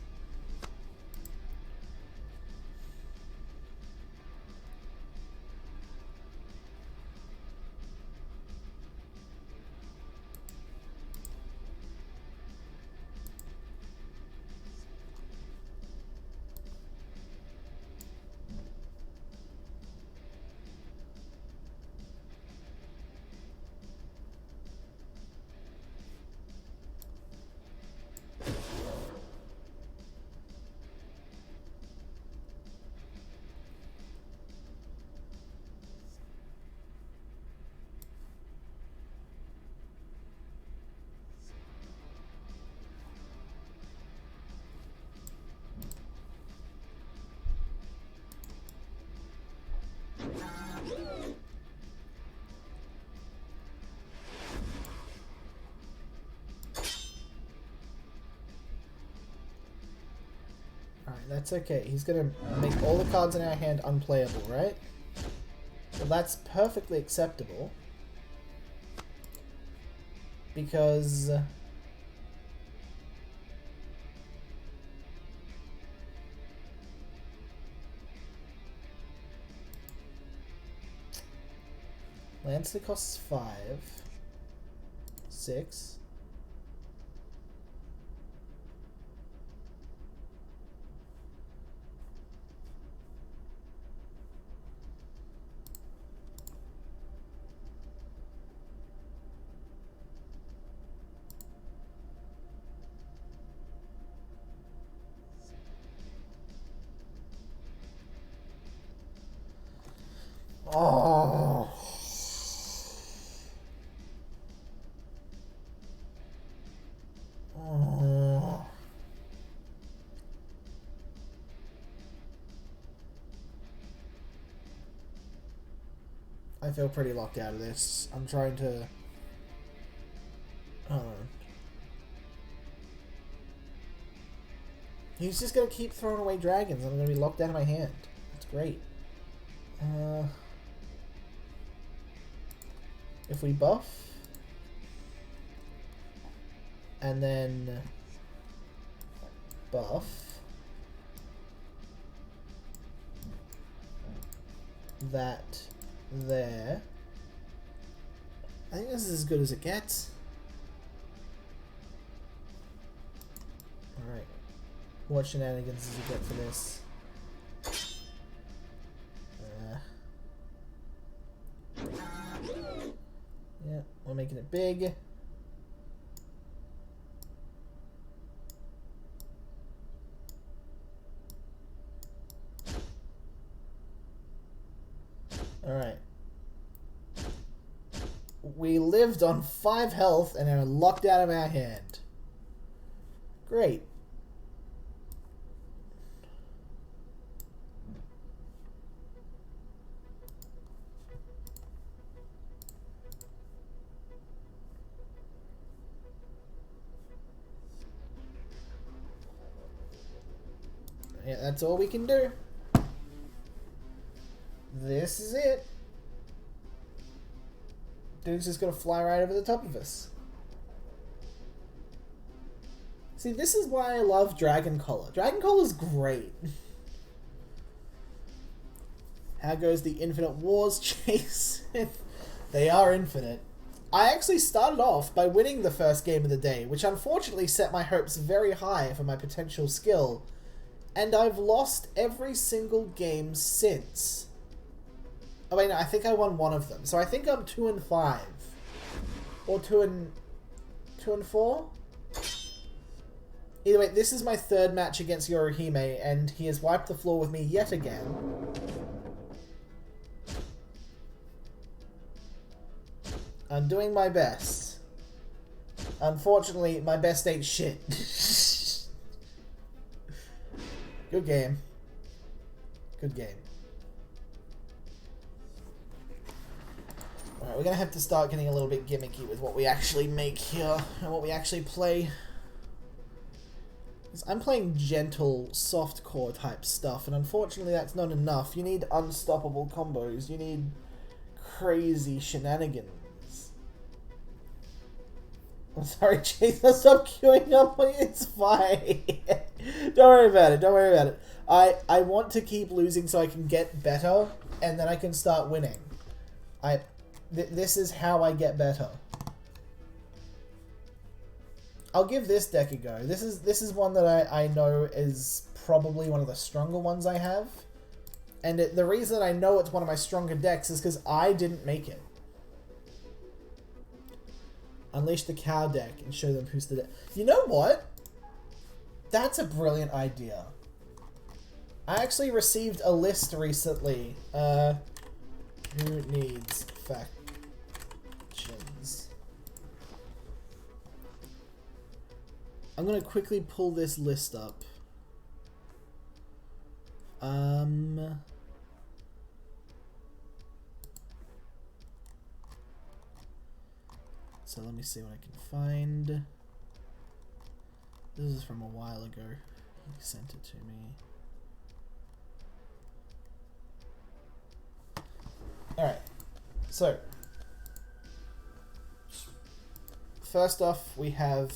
[SPEAKER 1] Alright, that's okay. He's gonna make all the cards in our hand unplayable, right? Well, that's perfectly acceptable. Because... Lancer costs 5. 6. Oh. Oh. I feel pretty locked out of this. I'm trying to... Hold on. He's just gonna keep throwing away dragons. I'm gonna be locked out of my hand. That's great. If we buff, and then buff, that there, I think this is as good as it gets. Alright, what shenanigans does it get for this? Yeah, we're making it big. Alright. We lived on 5 health and are locked out of our hand. Great. Yeah, that's all we can do. This is it. Dude's just gonna fly right over the top of us. See, this is why I love Dragon Collar. Dragon Collar's great. How goes the Infinite Wars chase? They are infinite. I actually started off by winning the first game of the day, which unfortunately set my hopes very high for my potential skill, and I've lost every single game since. Oh wait, no, I think I won one of them, so I think I'm 2-5, or 2-4. Either way, this is my third match against Yorihime, and he has wiped the floor with me yet again. I'm doing my best. Unfortunately, my best ain't shit. Good game. Good game. Alright, we're gonna have to start getting a little bit gimmicky with what we actually make here, and what we actually play. I'm playing gentle, soft-core type stuff, and unfortunately that's not enough. You need unstoppable combos. You need crazy shenanigans. I'm sorry, Jason, stop queuing up. It's fine. Don't worry about it. Don't worry about it. I want to keep losing so I can get better, and then I can start winning. This is how I get better. I'll give this deck a go. This is one that I know is probably one of the stronger ones I have. And the reason I know it's one of my stronger decks is because I didn't make it. Unleash the cow deck and show them who's the deck. You know what? That's a brilliant idea. I actually received a list recently. Who needs factions? I'm gonna quickly pull this list up. So let me see what I can find. This is from a while ago. He sent it to me. Alright. So. First off, we have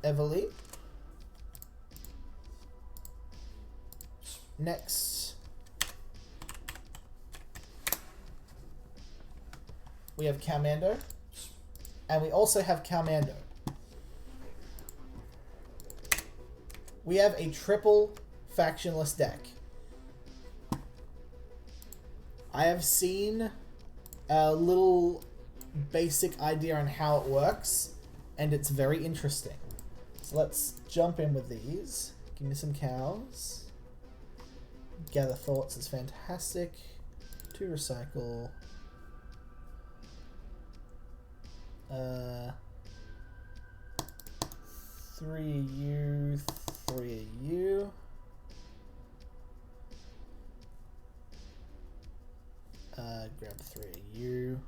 [SPEAKER 1] Everly. Next, we have Calmando, and we also have Calmando. We have a triple factionless deck. I have seen a little basic idea on how it works, and it's very interesting. So let's jump in with these. Give me some cows. Gather Thoughts is fantastic. 2 recycle. 3 AU, 3 AU. Grab 3 AU.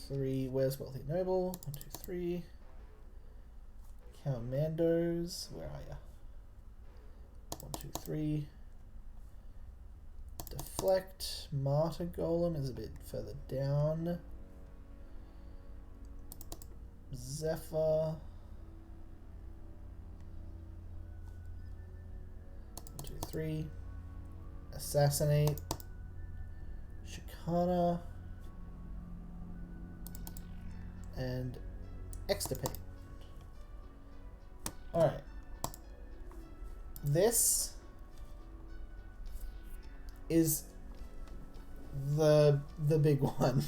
[SPEAKER 1] 3, where's Wealthy Noble? 1, 2, 3. Commandos, where are ya? 1, 2, 3. Deflect. Martyr Golem is a bit further down. Zephyr. 1, 2, 3. Assassinate. Shikana. And Extirpate. Alright. This is the big one.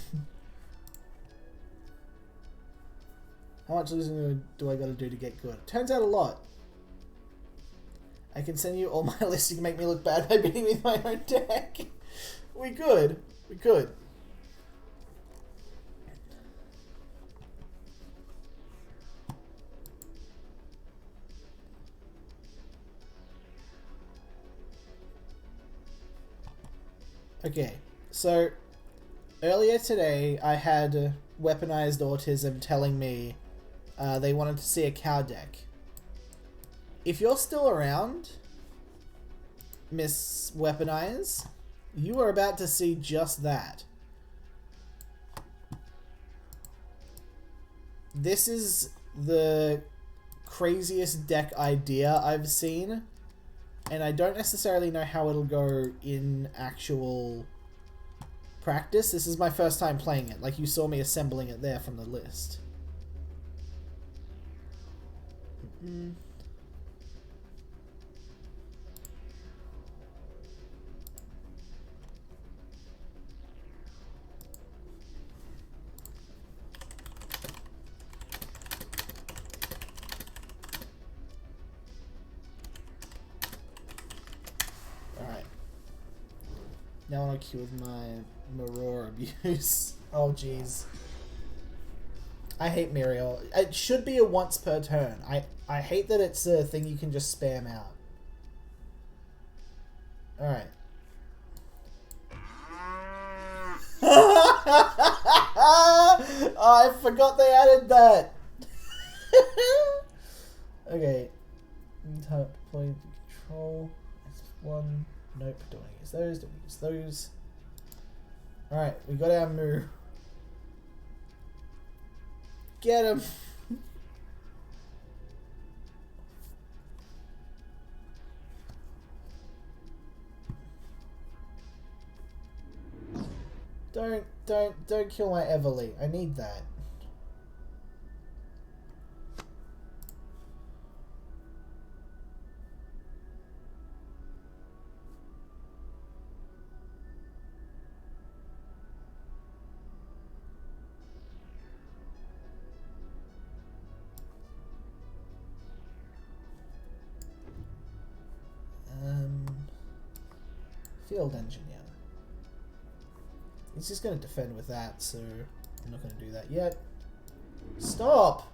[SPEAKER 1] How much losing do I gotta do to get good? Turns out a lot. I can send you all my lists. You can make me look bad by beating me with my own deck. We could. We could. Okay, so earlier today I had Weaponized Autism telling me they wanted to see a cow deck. If you're still around, Miss Weaponize, you are about to see just that. this is the craziest deck idea I've seen, and I don't necessarily know how it'll go in actual practice. This is my first time playing it. Like, you saw me assembling it there from the list. Alright. Now I want to queue with my Maror abuse. Oh, jeez. I hate Muriel. It should be a once per turn. I hate that it's a thing you can just spam out. Alright. Oh, I forgot they added that. Okay. Point control. S1. Nope, don't use those. Don't use those. Alright, we got our move. Get him. Don't kill my Everly. I need that. Field engineer. He's just going to defend with that, so I'm not going to do that yet. Stop!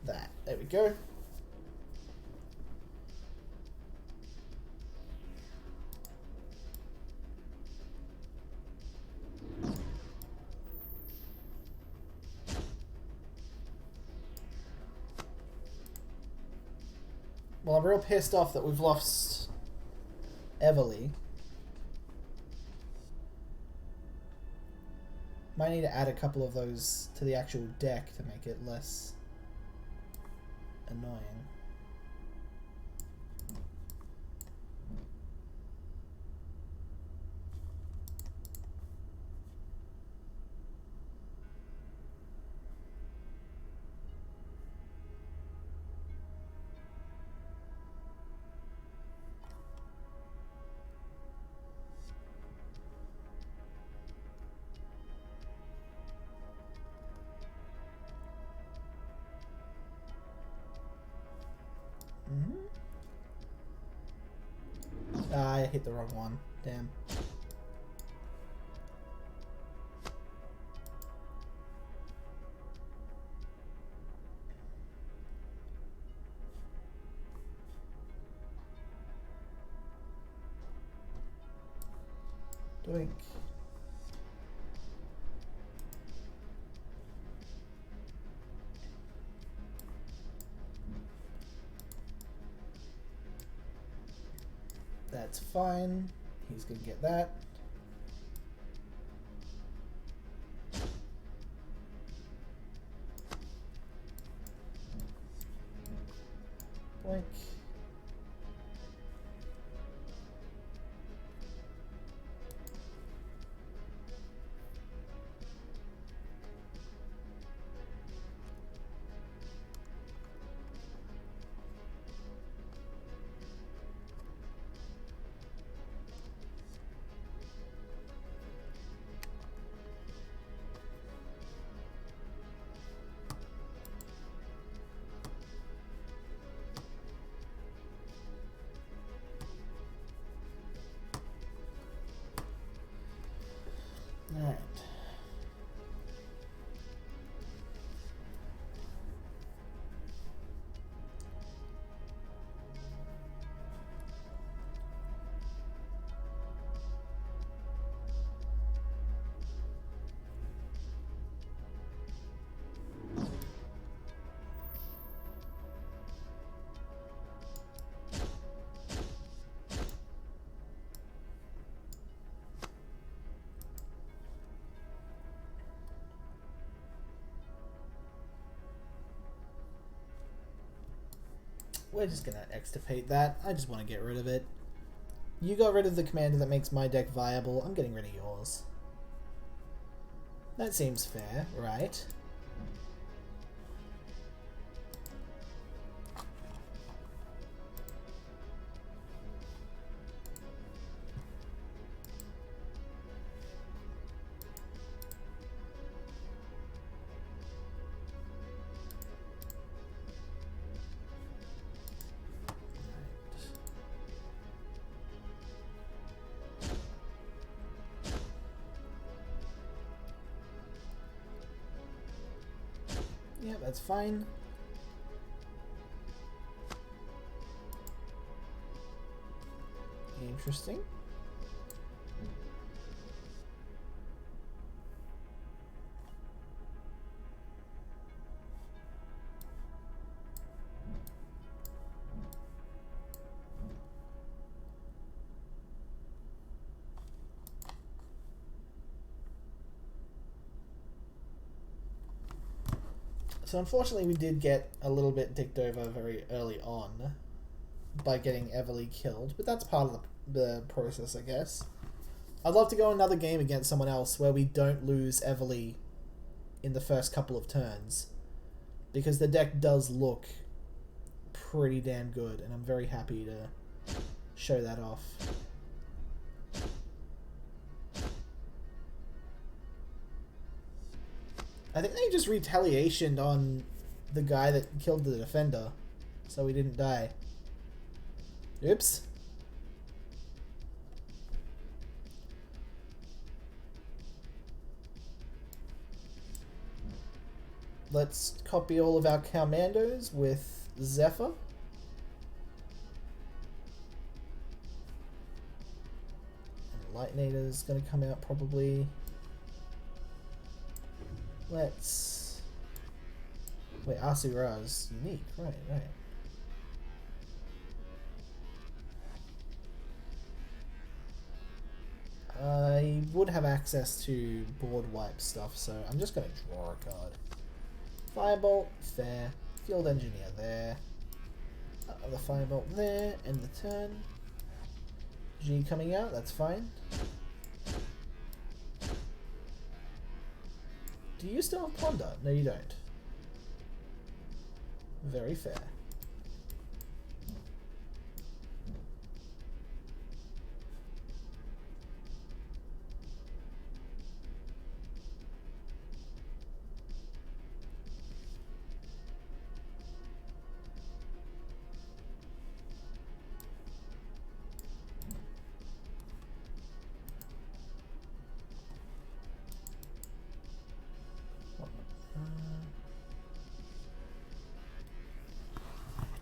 [SPEAKER 1] That. There we go. Well, I'm real pissed off that we've lost Everly. Might need to add a couple of those to the actual deck to make it less annoying. I hit the wrong one. Damn. Doink. That's fine. He's gonna get that. Boink. We're just gonna extirpate that. I just want to get rid of it. You got rid of the commander that makes my deck viable. I'm getting rid of yours. That seems fair, right? Yeah, that's fine. Interesting. So unfortunately we did get a little bit dicked over very early on by getting Everly killed, but that's part of the process, I guess. I'd love to go another game against someone else where we don't lose Everly in the first couple of turns, because the deck does look pretty damn good, and I'm very happy to show that off. I think they just retaliationed on the guy that killed the defender, so he didn't die. Oops. Let's copy all of our commandos with Zephyr. And Lightnator's going to come out probably. Let's... Wait, Asura's unique. Right. I would have access to board wipe stuff, so I'm just going to draw a card. Firebolt, fair. Field Engineer there. The Firebolt there. End the turn. G coming out, that's fine. Do you still have Plunder? No, you don't. Very fair.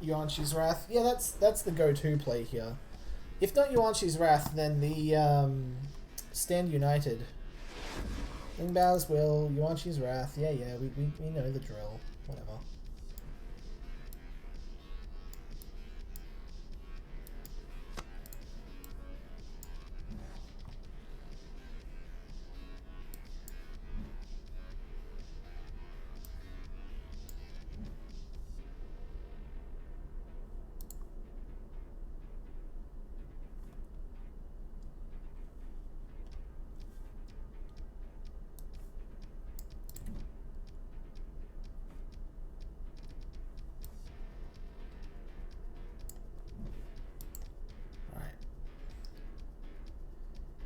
[SPEAKER 1] Yuan-Shi's Wrath. Yeah, that's the go-to play here. If not Yuan-Shi's Wrath, then the Stand United. Lingbao's Will, Yuan-Shi's Wrath. Yeah, we know the drill. Whatever.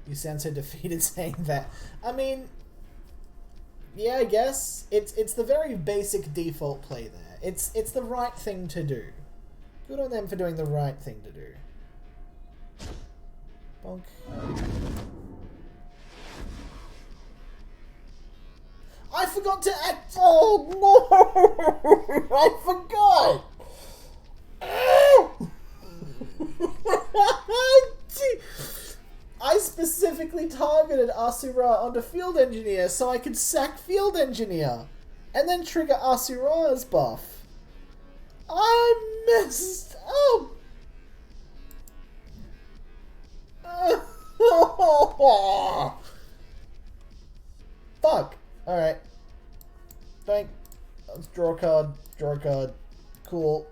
[SPEAKER 1] You sound so defeated saying that. I mean, yeah, I guess it's the very basic default play there. It's the right thing to do. Good on them for doing the right thing to do. Bonk. I forgot to act. Oh no! I forgot. I specifically targeted Asura onto Field Engineer so I could sack Field Engineer and then trigger Asura's buff. I messed up. Fuck. Alright. Let's draw a card. Cool.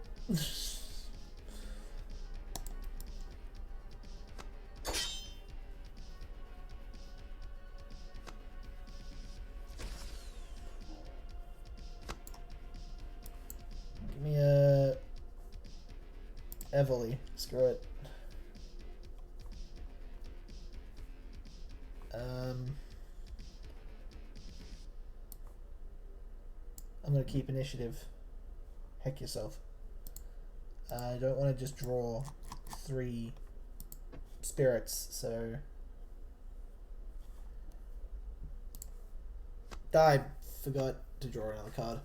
[SPEAKER 1] Everly. Screw it. I'm gonna keep initiative. Heck yourself. I don't want to just draw 3 spirits, so... I forgot to draw another card.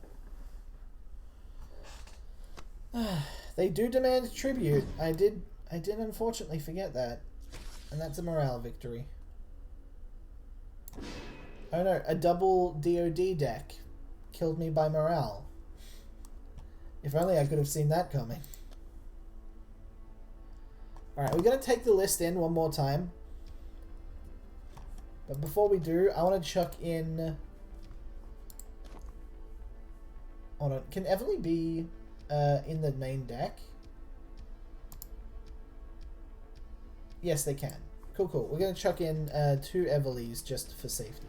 [SPEAKER 1] They do demand tribute. I did unfortunately forget that. And that's a morale victory. Oh no, a double DoD deck killed me by morale. If only I could have seen that coming. Alright, we're going to take the list in one more time. But before we do, I want to chuck in... Hold on, can Everly be in the main deck? Yes, they can. Cool, cool. We're going to chuck in 2 Everlys just for safety.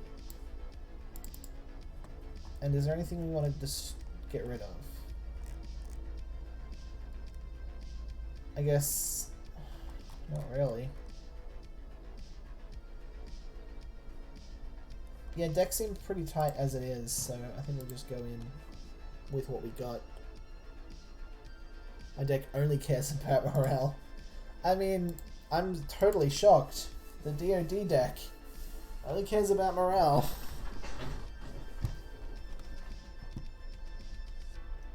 [SPEAKER 1] And is there anything we want to just get rid of? I guess... Not really. Yeah, deck seems pretty tight as it is, so I think we'll just go in with what we got. My deck only cares about morale. I mean, I'm totally shocked. The DoD deck only cares about morale.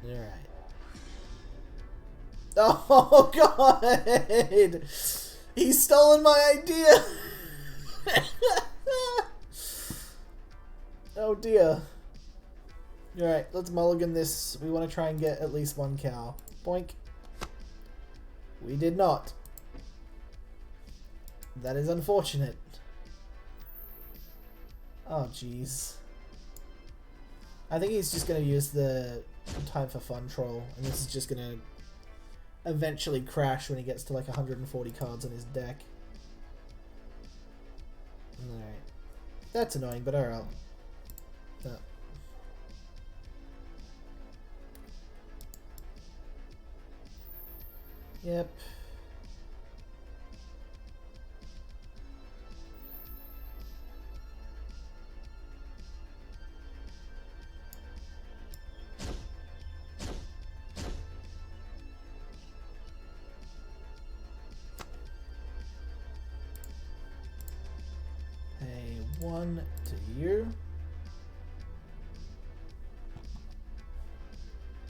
[SPEAKER 1] Alright. Oh god! He's stolen my idea! Oh dear. Alright, let's mulligan this. We want to try and get at least 1 cow. Boink. We did not. That is unfortunate. Oh jeez. I think he's just going to use the time for fun troll, and this is just going to eventually crash when he gets to like 140 cards on his deck. Alright. That's annoying, but alright. Yep. Hey, 1 to you.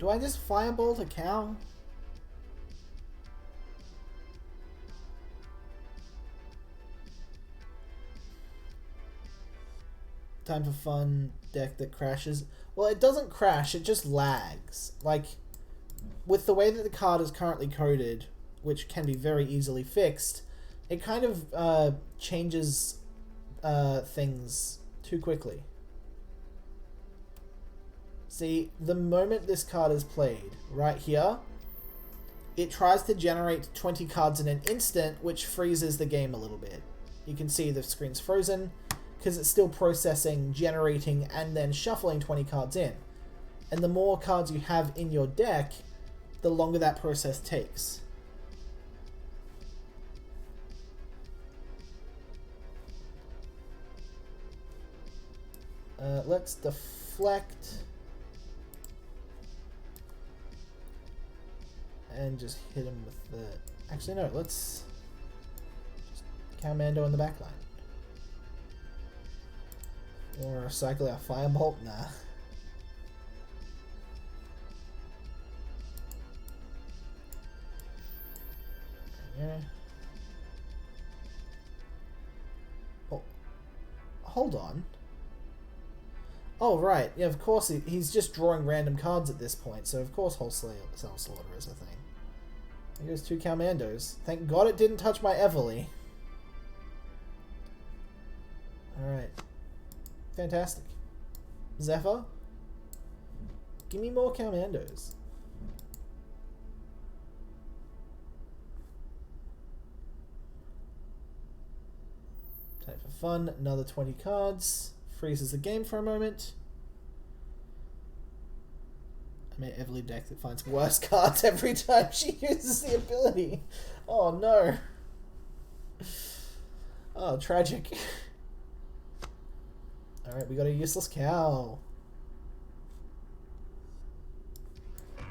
[SPEAKER 1] Do I just firebolt a cow? Time for fun deck that crashes. Well, it doesn't crash, it just lags. Like, with the way that the card is currently coded, which can be very easily fixed, it kind of changes things too quickly. See, the moment this card is played, right here, it tries to generate 20 cards in an instant, which freezes the game a little bit. You can see the screen's frozen, because it's still processing, generating, and then shuffling 20 cards in. And the more cards you have in your deck, the longer that process takes. Let's deflect. And just hit him with the... Actually, no, let's... Just Commando in the back line. Or cycle out Firebolt? Nah. Yeah. Oh. Hold on. Oh, right. Yeah, of course, he's just drawing random cards at this point, so of course Wholesale Slaughter is a thing. There goes 2 Commandos. Thank God it didn't touch my Everly. Alright. Fantastic. Zephyr? Give me more Commandos. Time for fun. Another 20 cards. Freezes the game for a moment. Everly deck that finds worse cards every time she uses the ability. Oh no. Oh, tragic. Alright, we got a useless cow.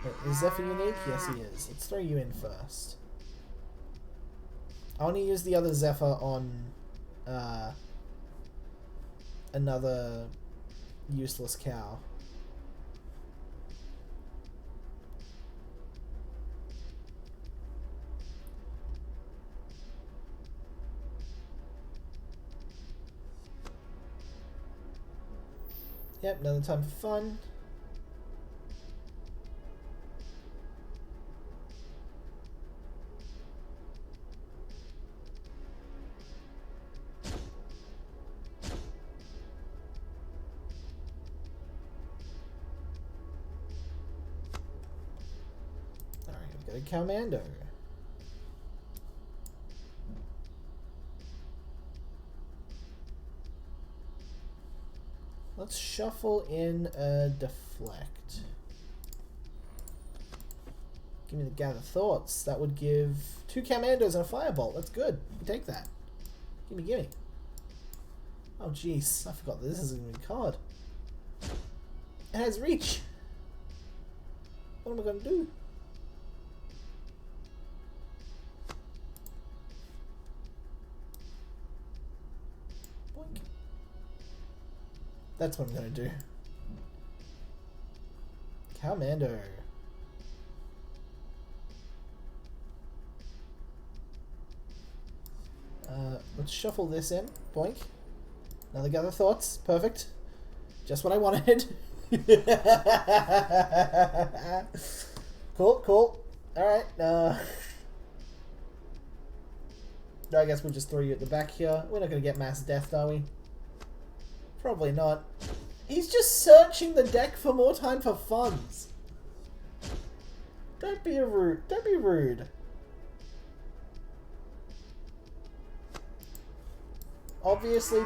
[SPEAKER 1] Wait, is Zephyr unique? Yes, he is. Let's throw you in first. I want to use the other Zephyr on another useless cow. Yep, another time for fun. Alright, we've got a Commando. Let's shuffle in a Deflect. Give me the Gather Thoughts. That would give 2 Commandos and a Firebolt. That's good. We take that. Gimme, gimme. Oh jeez, I forgot that this is a new card. It has Reach. What am I gonna do? Boink. That's what I'm gonna do. Commando. Let's shuffle this in. Boink. Another Gather Thoughts. Perfect. Just what I wanted. Cool, cool. Alright. I guess we'll just throw you at the back here. We're not going to get mass death, are we? Probably not. He's just searching the deck for more time for funds. Don't be rude. Don't be rude. Obviously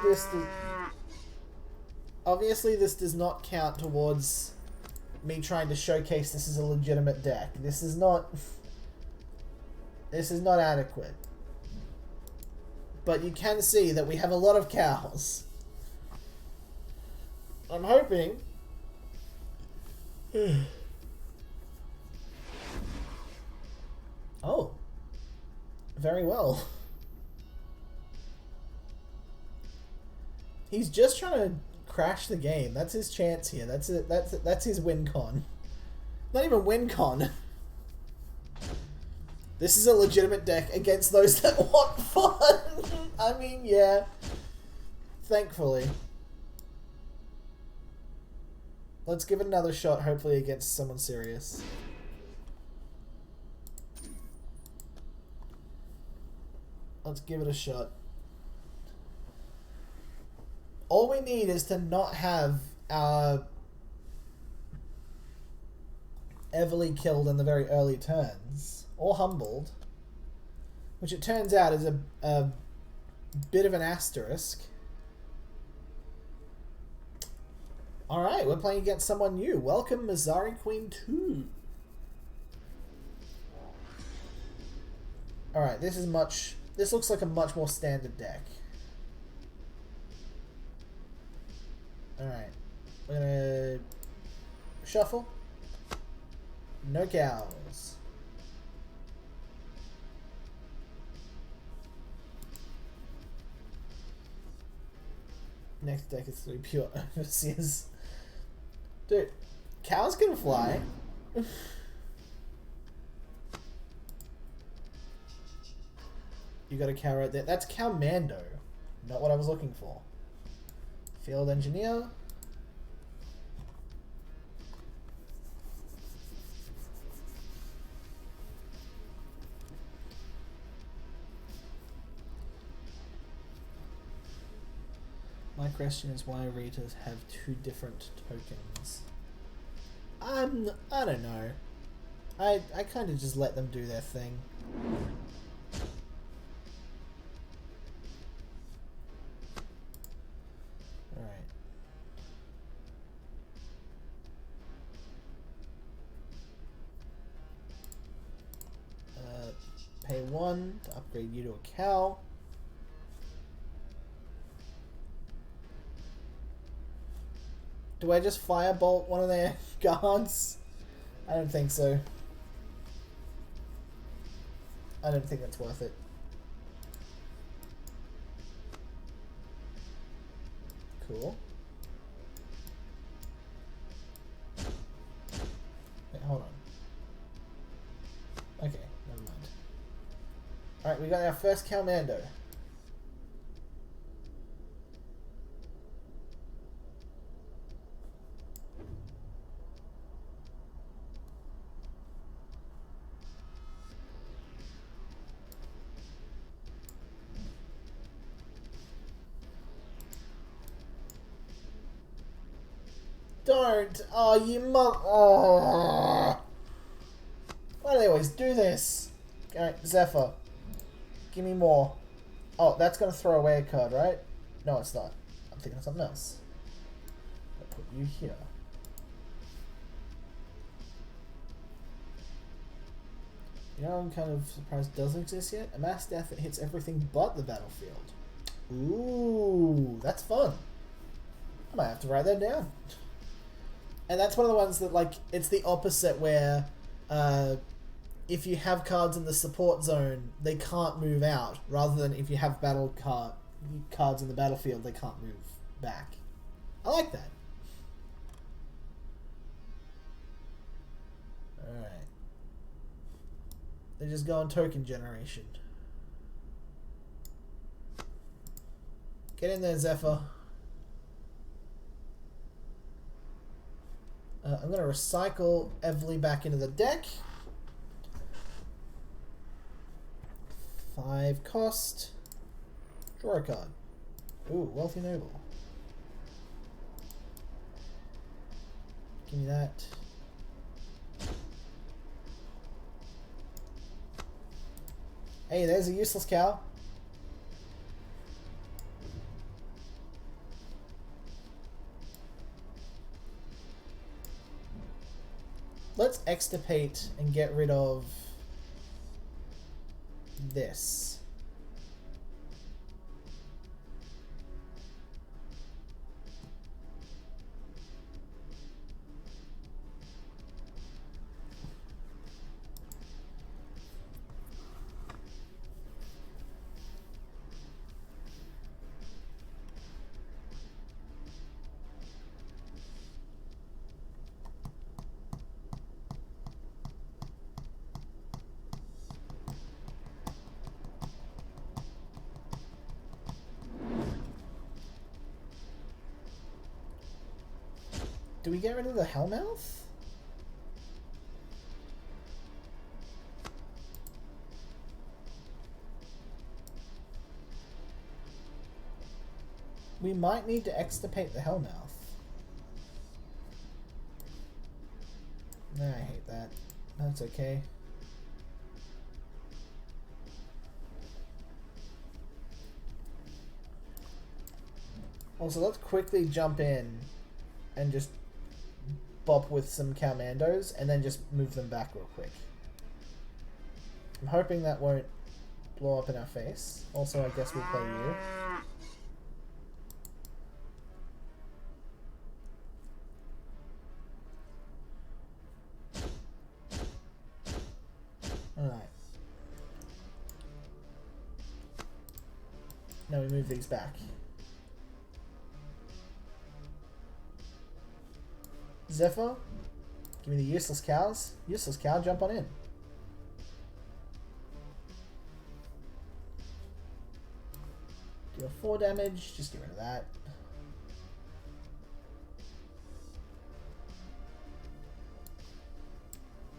[SPEAKER 1] this does not count towards me trying to showcase this is a legitimate deck. This is not adequate. But you can see that we have a lot of cows. I'm hoping oh. Very well. He's just trying to crash the game. That's his chance here. That's it. That's his win con. Not even win con. This is a legitimate deck against those that want fun. I mean, yeah. Thankfully. Let's give it another shot, hopefully against someone serious. Let's give it a shot. All we need is to not have our Everly killed in the very early turns, or humbled, which it turns out is a bit of an asterisk. Alright, we're playing against someone new. Welcome, Mazari Queen 2. Alright, this looks like a much more standard deck. Alright, we're gonna shuffle. No cows. Next deck is 3 pure overseers. Dude, cows can fly. You got a cow right there. That's Commando. Not what I was looking for. Field Engineer. My question is why Ritas have 2 different tokens. I don't know. I kind of just let them do their thing. Alright. pay 1 to upgrade you to a cow. Do I just firebolt one of their guards? I don't think so. I don't think that's worth it. Cool. Wait, hold on. Okay, never mind. Alright, we got our first Calmando. Don't! Oh, you oh. Why do they always do this? Alright, Zephyr. Give me more. Oh, that's gonna throw away a card, right? No, it's not. I'm thinking of something else. I'll put you here. You know, I'm kind of surprised it doesn't exist yet. A mass death that hits everything but the battlefield. Ooh, that's fun. I might have to write that down. And that's one of the ones that, like, it's the opposite where if you have cards in the support zone, they can't move out, rather than if you have cards in the battlefield, they can't move back. I like that. Alright. They're just going token generation. Get in there, Zephyr. I'm going to recycle Evely back into the deck. 5 cost. Draw a card. Ooh, Wealthy Noble. Give me that. Hey, there's a useless cow. Let's extirpate and get rid of this. Do we get rid of the Hellmouth? We might need to extirpate the Hellmouth. Nah, I hate that. That's okay. Also, let's quickly jump in and just bop with some Calmandos and then just move them back real quick. I'm hoping that won't blow up in our face. Also, I guess we'll play you. Alright. Now we move these back. Zephyr, give me the useless cows. Useless cow, jump on in. Deal 4 damage, just get rid of that.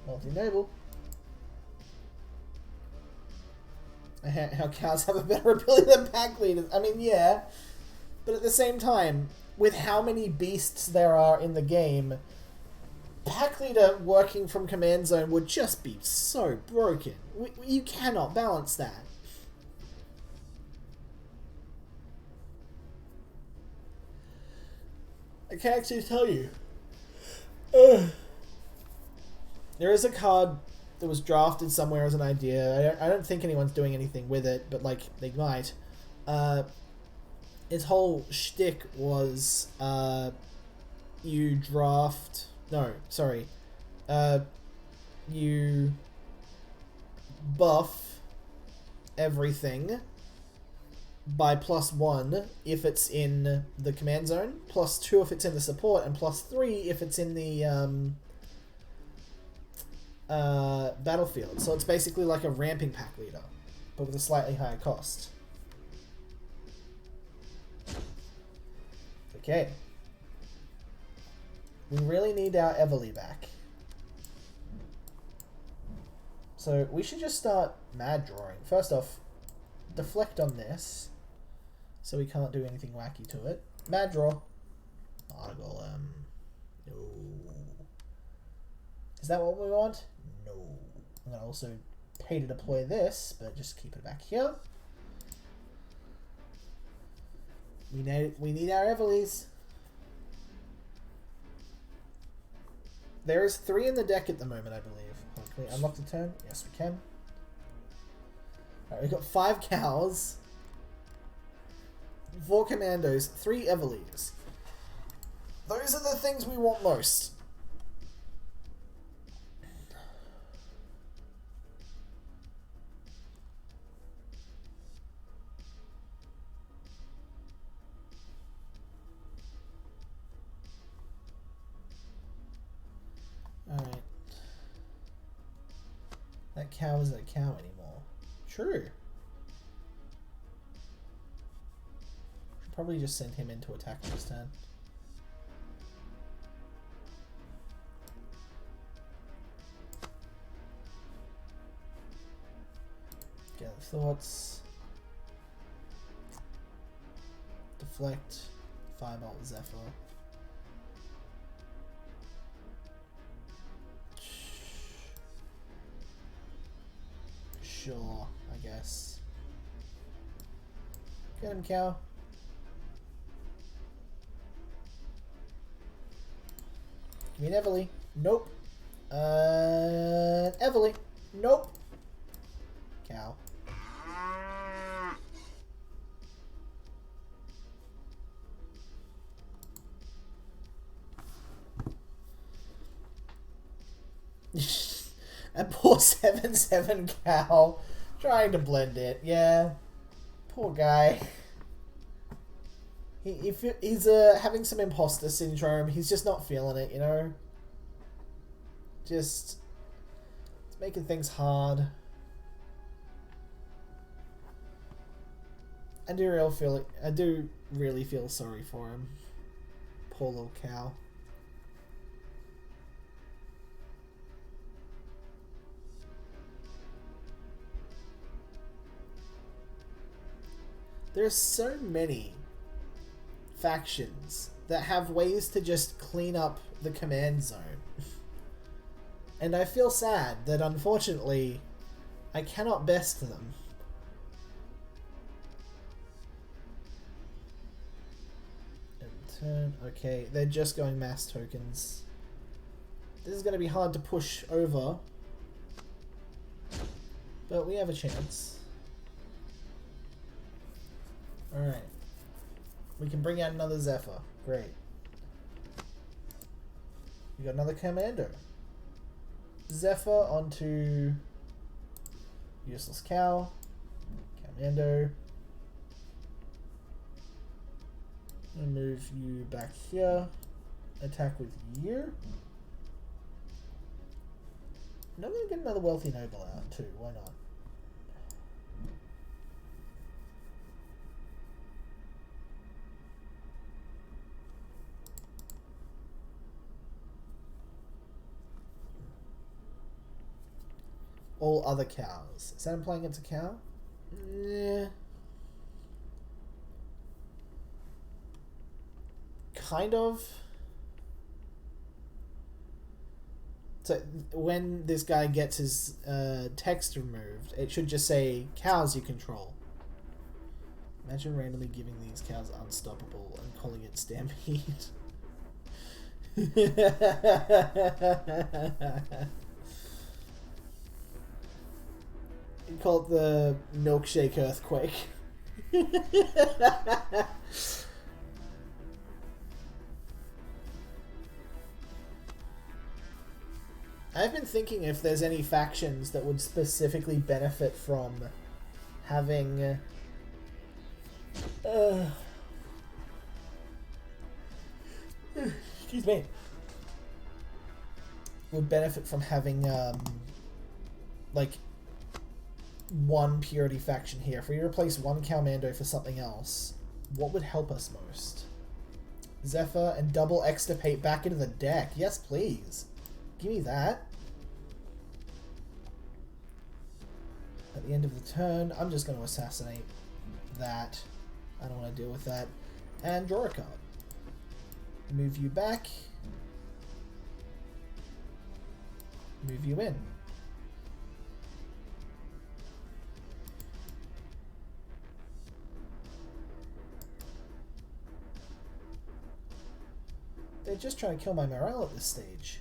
[SPEAKER 1] Multi-noble. How cows have a better ability than pack leaders. I mean, yeah. But at the same time, with how many beasts there are in the game, pack leader working from command zone would just be so broken. You cannot balance that. I can actually tell you. There is a card that was drafted somewhere as an idea. I don't think anyone's doing anything with it, but like they might. Its whole shtick was you draft. No, sorry. You buff everything by +1 if it's in the command zone, +2 if it's in the support, and +3 if it's in the battlefield. So it's basically like a ramping pack leader, but with a slightly higher cost. Okay. We really need our Everly back. So we should just start mad drawing. First off, deflect on this, so we can't do anything wacky to it. Mad draw. Article, no. Is that what we want? No. I'm gonna also pay to deploy this, but just keep it back here. We need our Everleys. There is 3 in the deck at the moment, I believe. Can we unlock the turn? Yes, we can. Alright, we've got 5 cows, 4 commandos, 3 Everleys. Those are the things we want most. Alright. That cow isn't a cow anymore. True. Should probably just send him in to attack this turn. Gather thoughts. Deflect. Firebolt Zephyr. Sure, I guess. Get him, cow. Give me an Everly. Nope. Everly. Nope. Cow. And poor 7/7 cow trying to blend it. Yeah, poor guy. He's having some imposter syndrome. He's just not feeling it, you know. Just it's making things hard. I do really feel sorry for him. Poor little cow. There's so many factions that have ways to just clean up the command zone. And I feel sad that unfortunately I cannot best them. Okay, they're just going mass tokens. This is going to be hard to push over, but we have a chance. Alright. We can bring out another Zephyr. Great. We got another Commando. Zephyr onto Useless Cow. Commando. I'm gonna move you back here. Attack with you. And I'm gonna get another Wealthy Noble out too. Why not? All other cows. Is that implying it's a cow? Yeah. Kind of. So when this guy gets his text removed, it should just say cows you control. Imagine randomly giving these cows Unstoppable and calling it Stampede. Call it the milkshake earthquake. I've been thinking if there's any factions that would specifically benefit from having excuse me, would benefit from having like one purity faction here. If we replace one Calmando for something else, what would help us most? Zephyr and double extirpate back into the deck. Yes, please. Give me that. At the end of the turn, I'm just going to assassinate that. I don't want to deal with that. And draw a card. Move you back. Move you in. They're just trying to kill my morale at this stage.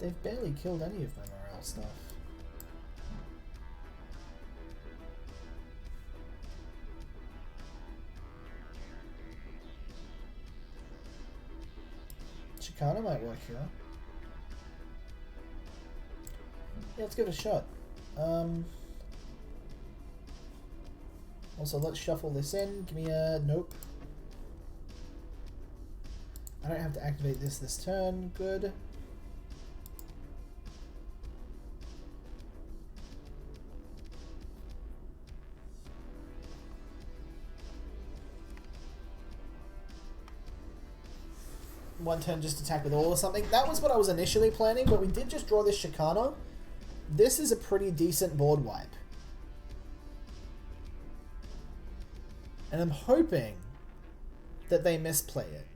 [SPEAKER 1] They've barely killed any of my morale stuff. Chicana might work here. Yeah, let's give it a shot. Also, let's shuffle this in. Give me a... Nope. I don't have to activate this turn. Good. One turn just attack with all or something. That was what I was initially planning, but we did just draw this Chicana. This is a pretty decent board wipe. And I'm hoping that they misplay it.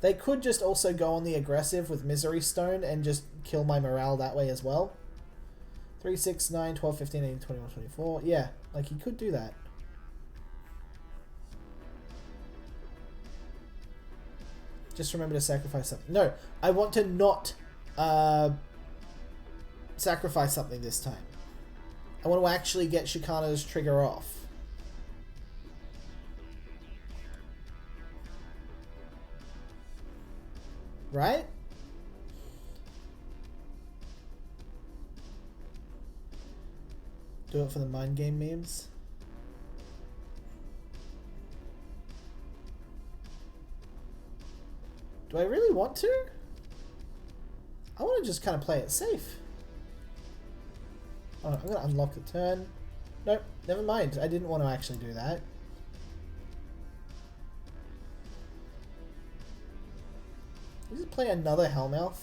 [SPEAKER 1] They could just also go on the aggressive with Misery Stone and just kill my morale that way as well. 3, 6, 9, 12, 15, 18, 21, 24. Yeah, like he could do that. Just remember to sacrifice something. No, I want to not sacrifice something this time. I want to actually get Chicana's trigger off. Right? Do it for the mind game memes. Do I really want to? I want to just kind of play it safe. Oh, I'm going to unlock the turn. Nope, never mind. I didn't want to actually do that. Let's just play another Hellmouth.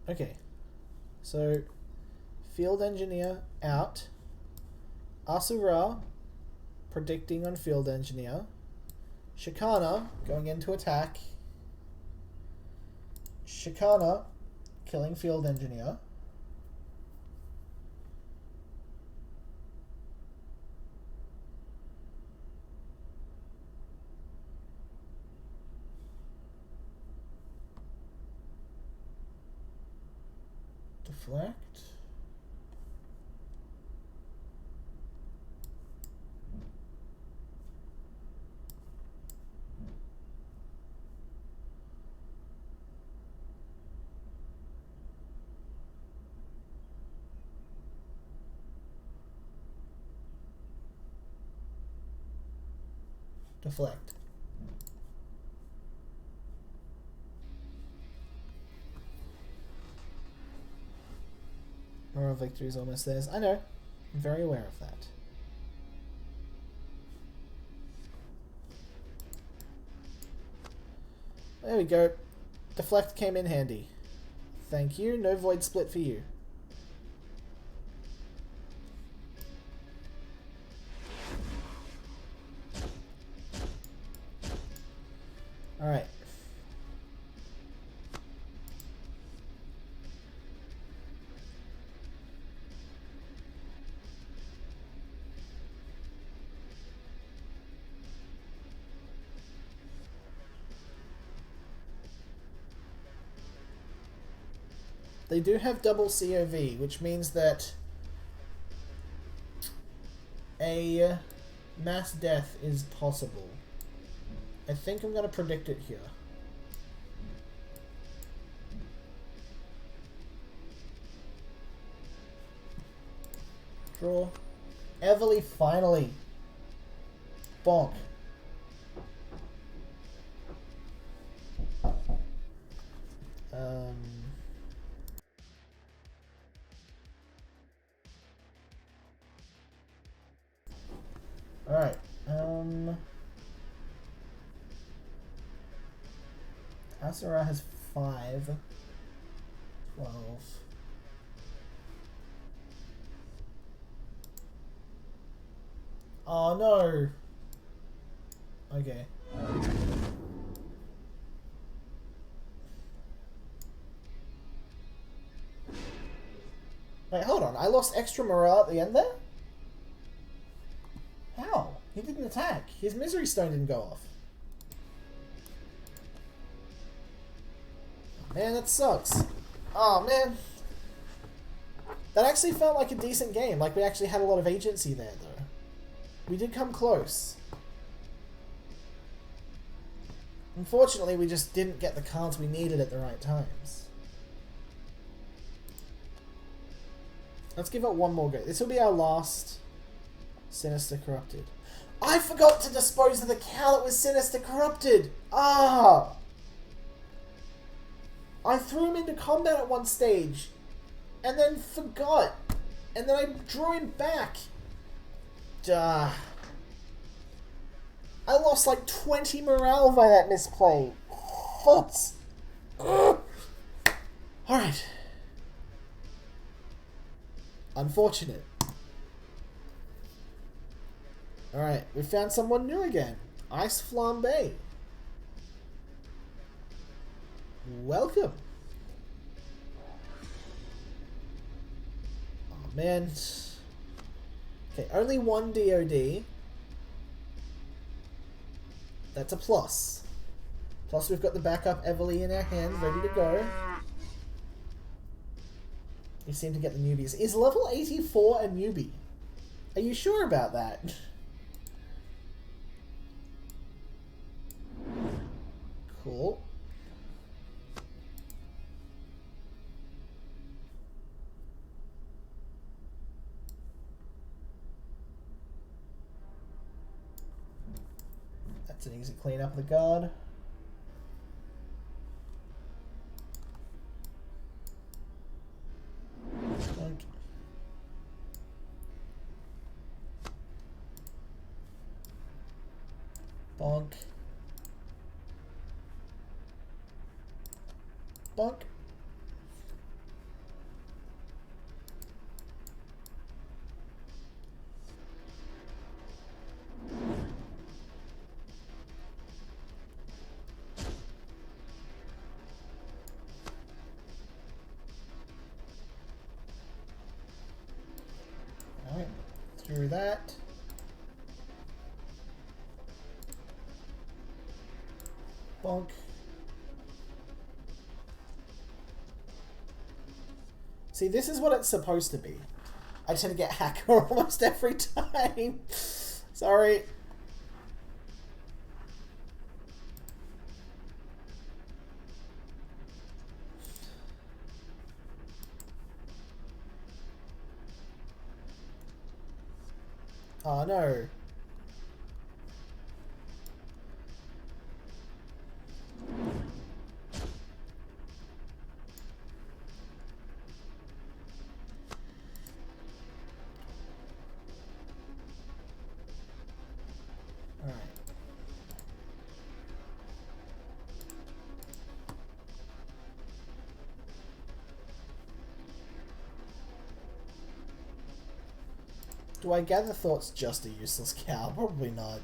[SPEAKER 1] Okay, so Field Engineer out, Asura predicting on Field Engineer, Chicana going into attack, Chicana killing Field Engineer, deflect. Deflect. Moral victory is almost theirs. I know. I'm very aware of that. There we go. Deflect came in handy. Thank you. No void split for you. They do have double COV, which means that a mass death is possible. I think I'm going to predict it here. Draw. Everly, finally. Bonk. Alright. Asura has 5. 12. Oh no! Okay. Wait, hold on. I lost extra morale at the end there? How? He didn't attack. His misery stone didn't go off. Man, that sucks. Oh, man. That actually felt like a decent game. Like, we actually had a lot of agency there, though. We did come close. Unfortunately, we just didn't get the cards we needed at the right times. Let's give it one more go. This will be our last Sinister Corrupted. I forgot to dispose of the cow that was Sinister Corrupted! Ah! I threw him into combat at one stage, and then forgot. And then I drew him back. Duh. I lost like 20 morale by that misplay. What? Alright. Unfortunate. Alright, we found someone new again. Ice Flambe. Welcome. Oh man. Okay, only one DOD. That's a plus. Plus we've got the backup Everly in our hands, ready to go. We seem to get the newbies. Is level 84 a newbie? Are you sure about that? Cool. That's an easy clean up of the guard. Bonk. Bonk. Bonk. Alright, through that. Bonk. See, this is what it's supposed to be. I just had to get hacker almost every time. Sorry. Oh no. Do I gather thoughts just a useless cow? Probably not.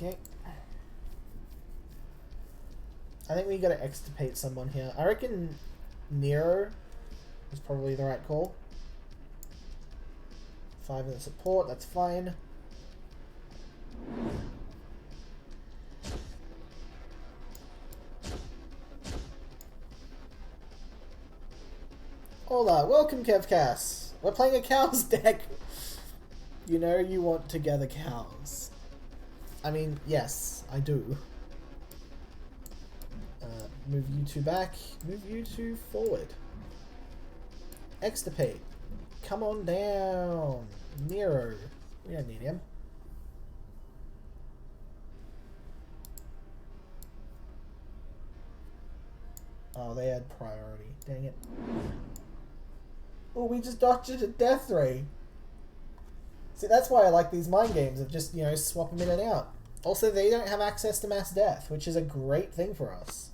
[SPEAKER 1] Okay. I think we gotta extirpate someone here. I reckon Nero is probably the right call. 5 in the support, that's fine. Hola, welcome Kevcast. We're playing a cows deck. You know you want to gather cows. I mean, yes, I do. Move you two back. Move you two forward. Extirpate. Come on down. Nero. We don't need him. Oh, they had priority. Dang it. Oh, we just dodged a death ray. See, that's why I like these mind games of just, you know, swap them in and out. Also, they don't have access to mass death, which is a great thing for us.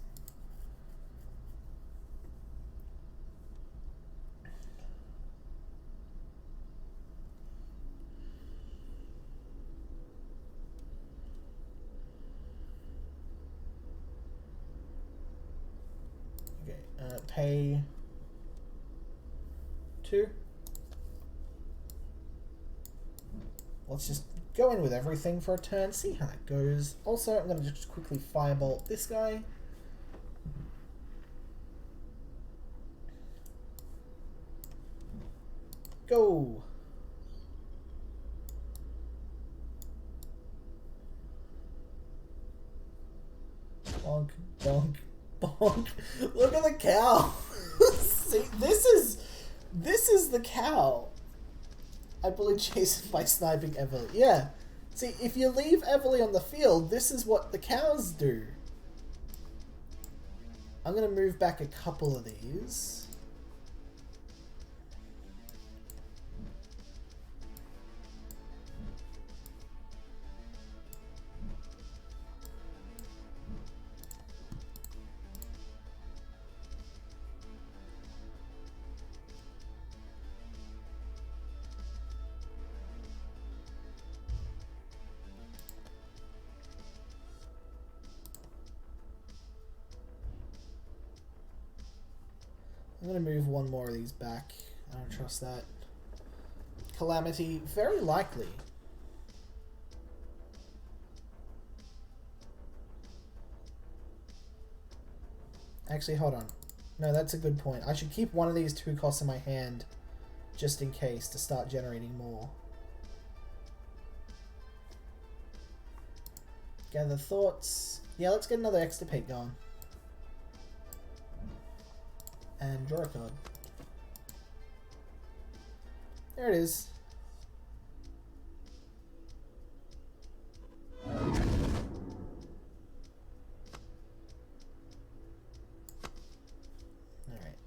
[SPEAKER 1] Okay, pay 2. Let's just go in with everything for a turn, see how that goes. Also, I'm going to just quickly firebolt this guy. Go! Bonk, bonk, bonk. Look at the cow! See, this is the cow. I bullied Jason by sniping Everly. Yeah. See, if you leave Everly on the field, this is what the cows do. I'm going to move back a couple of these. I'm going to move one more of these back. I don't trust that. Calamity, very likely. Actually, hold on. No, that's a good point. I should keep one of these 2 costs in my hand just in case to start generating more. Gather thoughts. Yeah, let's get another extirpate going. And draw a card. There it is. Alright.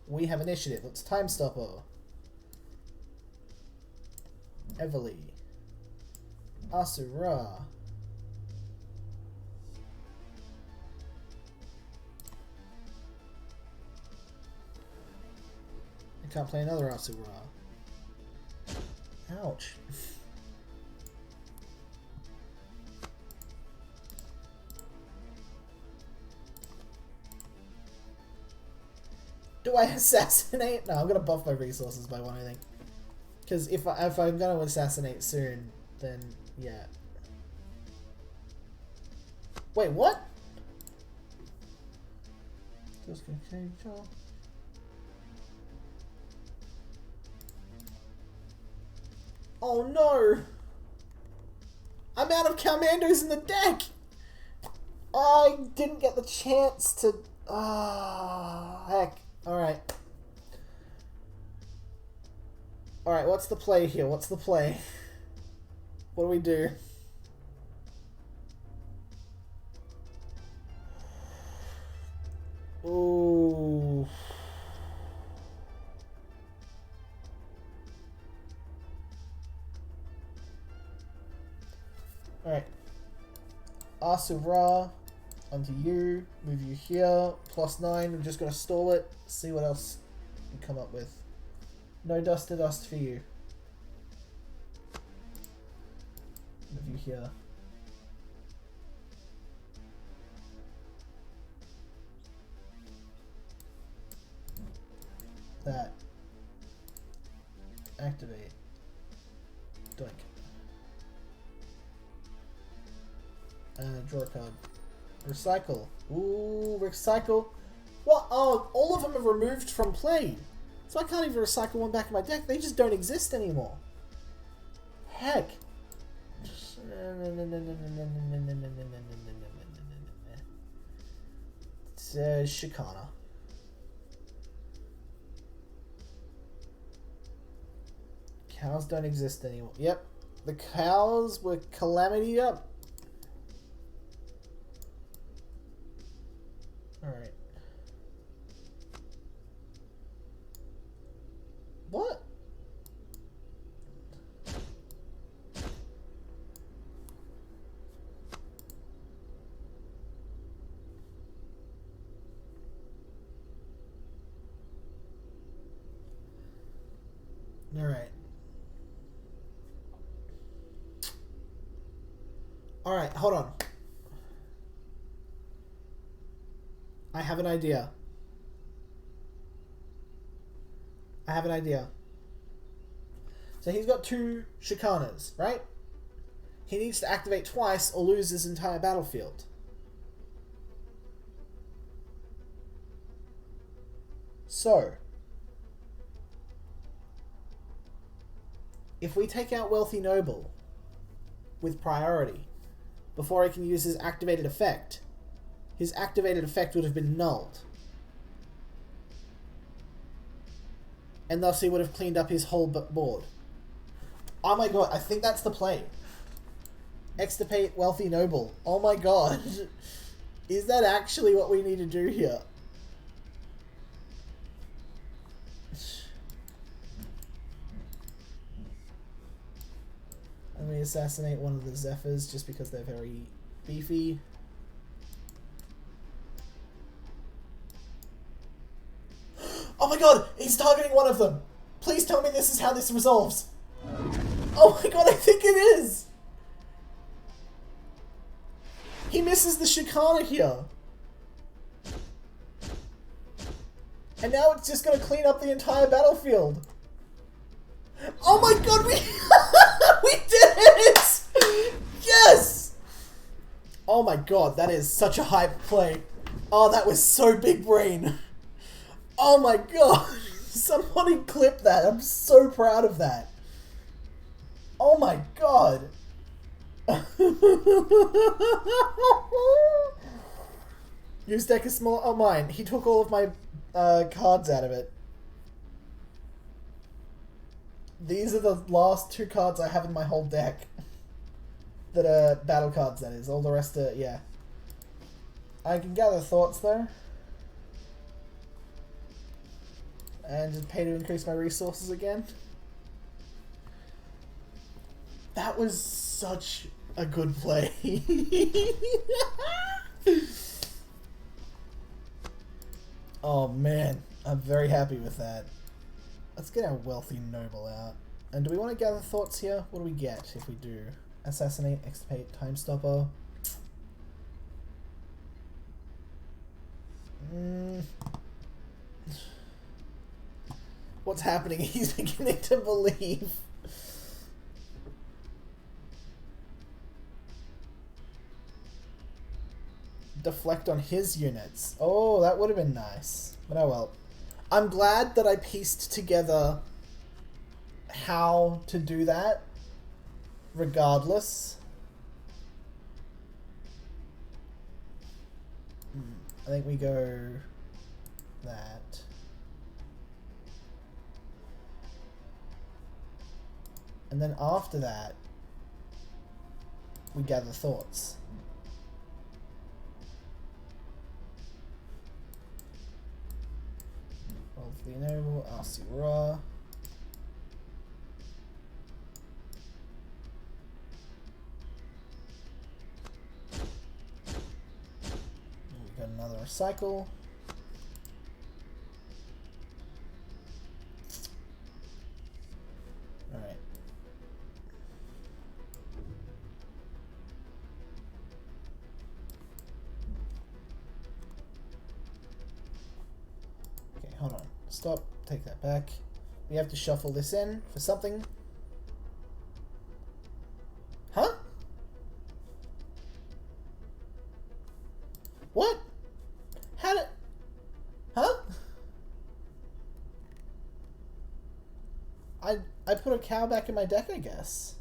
[SPEAKER 1] We have initiative. Let's time stopper. Everly. Asura. I can't play another Asura. Ouch. Do I assassinate? No, I'm gonna buff my resources by 1, I think. Because if I'm gonna assassinate soon, then yeah. Wait, what? Just gonna change all. Oh no! I'm out of commandos in the deck! I didn't get the chance to... Ah, heck. Alright. Alright, what's the play here? What's the play? What do we do? Ooh... Alright. Asura onto you. Move you here. +9. We're just going to stall it. See what else we come up with. No dust to dust for you. Move you here. that. Activate. Doink. Draw a card. Recycle. Ooh, recycle. What? Oh, all of them are removed from play. So I can't even recycle one back in my deck. They just don't exist anymore. Heck. It's Shikana. Cows don't exist anymore. Yep. The cows were Calamity up. Alright. What? Alright. Alright, hold on. I have an idea. So he's got 2 Shikanas, right? He needs to activate twice or lose his entire battlefield. So, if we take out Wealthy Noble with priority before he can use his activated effect would have been nulled. And thus he would have cleaned up his whole board. Oh my god, I think that's the play. Extirpate Wealthy Noble. Oh my god. Is that actually what we need to do here? And we assassinate one of the Zephyrs just because they're very beefy. Oh my god! He's targeting one of them! Please tell me this is how this resolves! Oh my god, I think it is! He misses the Shikana here. And now it's just gonna clean up the entire battlefield. Oh my god, we we did it! Yes! Oh my god, that is such a hype play. Oh, that was so big brain. Oh my god! Somebody clip that. I'm so proud of that. Oh my god. Use deck is small. Oh, mine. He took all of my cards out of it. These are the last 2 cards I have in my whole deck. That are battle cards, that is. All the rest are, yeah. I can gather thoughts, though. And just pay to increase my resources again. That was such a good play. Oh man, I'm very happy with that. Let's get our Wealthy Noble out. And do we want to gather thoughts here? What do we get if we do? Assassinate, extirpate, Time Stopper. What's happening? He's beginning to believe. Deflect on his units. Oh, that would have been nice. But oh well. I'm glad that I pieced together how to do that, regardless. I think we go that. And then after that, we gather thoughts. Wealthy Noble, RC Raw. We got another recycle. Alright. Okay, hold on. Stop take that back. We have to shuffle this in for something. Huh? What? How did... Huh? I put a cow back in my deck, I guess.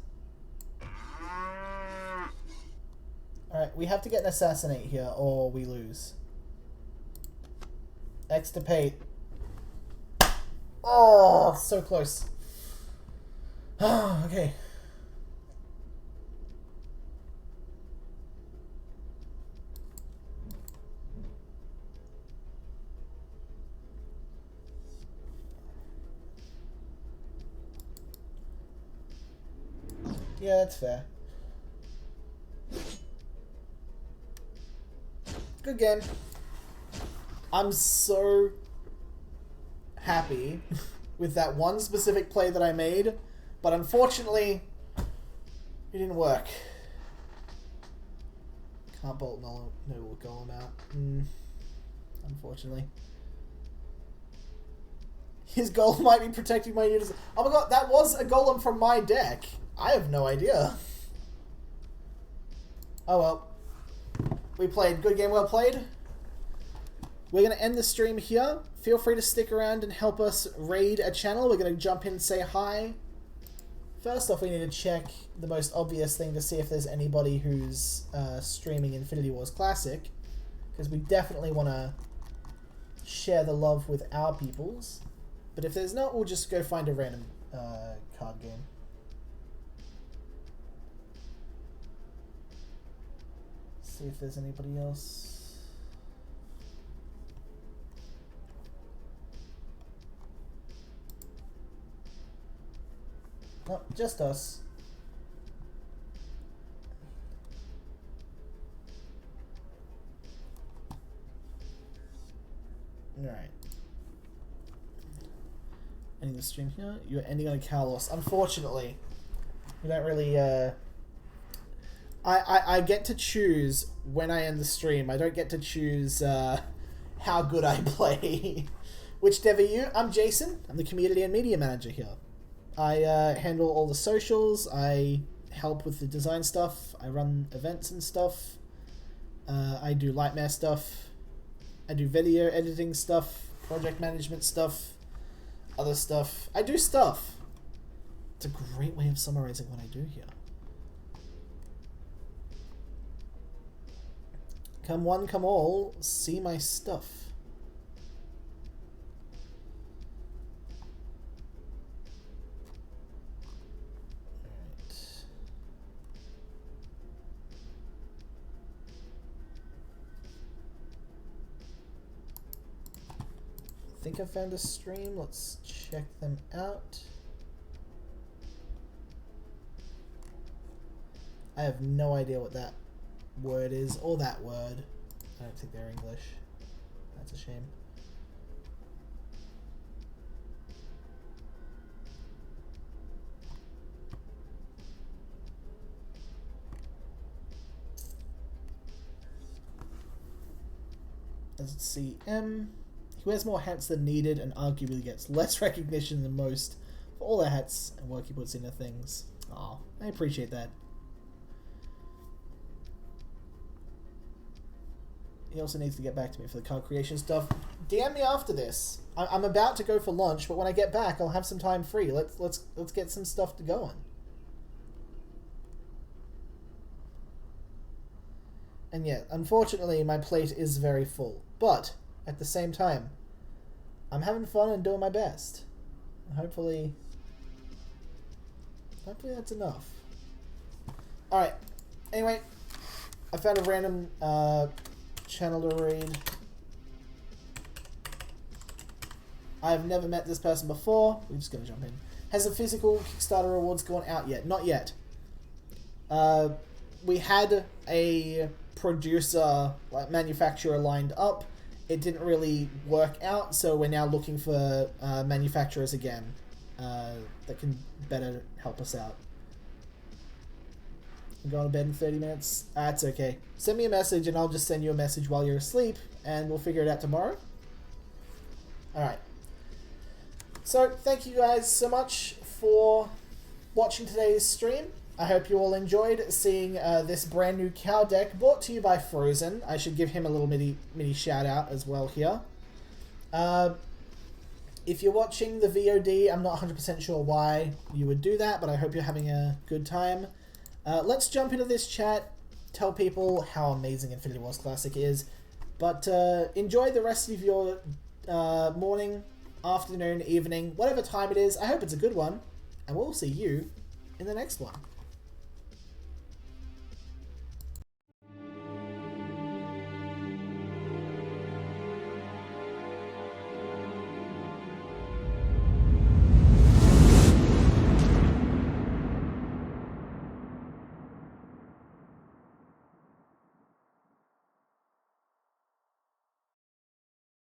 [SPEAKER 1] Alright, we have to get an assassinate here, or we lose. Extirpate. Oh, so close. Oh, okay. Yeah, that's fair. Good game. I'm so happy with that one specific play that I made, but unfortunately, it didn't work. Can't bolt no golem out. Unfortunately. His golem might be protecting my units. Oh my god, that was a golem from my deck. I have no idea. Oh well. We played. Good game, well played. We're going to end the stream here. Feel free to stick around and help us raid a channel. We're going to jump in and say hi. First off, we need to check the most obvious thing to see if there's anybody who's streaming Infinity Wars Classic. Because we definitely want to share the love with our peoples. But if there's not, we'll just go find a random card game. See if there's anybody else. No, just us. Alright. Ending the stream here. You're ending on a cow loss. Unfortunately, we don't really, I get to choose when I end the stream. I don't get to choose how good I play. Whichever you. I'm Jason. I'm the community and media manager here. I handle all the socials. I help with the design stuff. I run events and stuff. I do Lightmare stuff. I do video editing stuff. Project management stuff. Other stuff. I do stuff. It's a great way of summarizing what I do here. Come one, come all, see my stuff. Alright. I think I found a stream. Let's check them out. I have no idea what that word is, or that word. I don't think they're English. That's a shame. Let's see. He wears more hats than needed and arguably gets less recognition than most for all the hats and work he puts into things. Oh, I appreciate that. He also needs to get back to me for the card creation stuff. DM me after this. I'm about to go for lunch, but when I get back, I'll have some time free. Let's get some stuff to go on. And yet, unfortunately, my plate is very full. But at the same time, I'm having fun and doing my best. Hopefully that's enough. All right. Anyway, I found a random channel to raid. I've never met this person before. We're just gonna jump in. Has the physical Kickstarter rewards gone out yet? Not yet. We had a producer, like manufacturer, lined up. It didn't really work out, so we're now looking for manufacturers again that can better help us out. I'm going to bed in 30 minutes. That's okay. Send me a message and I'll just send you a message while you're asleep and we'll figure it out tomorrow. Alright. So thank you guys so much for watching today's stream. I hope you all enjoyed seeing this brand new cow deck brought to you by Frozen. I should give him a little mini shout out as well here. If you're watching the VOD, I'm not 100% sure why you would do that, but I hope you're having a good time. Let's jump into this chat, tell people how amazing Infinity Wars Classic is, but enjoy the rest of your morning, afternoon, evening, whatever time it is. I hope it's a good one, and we'll see you in the next one.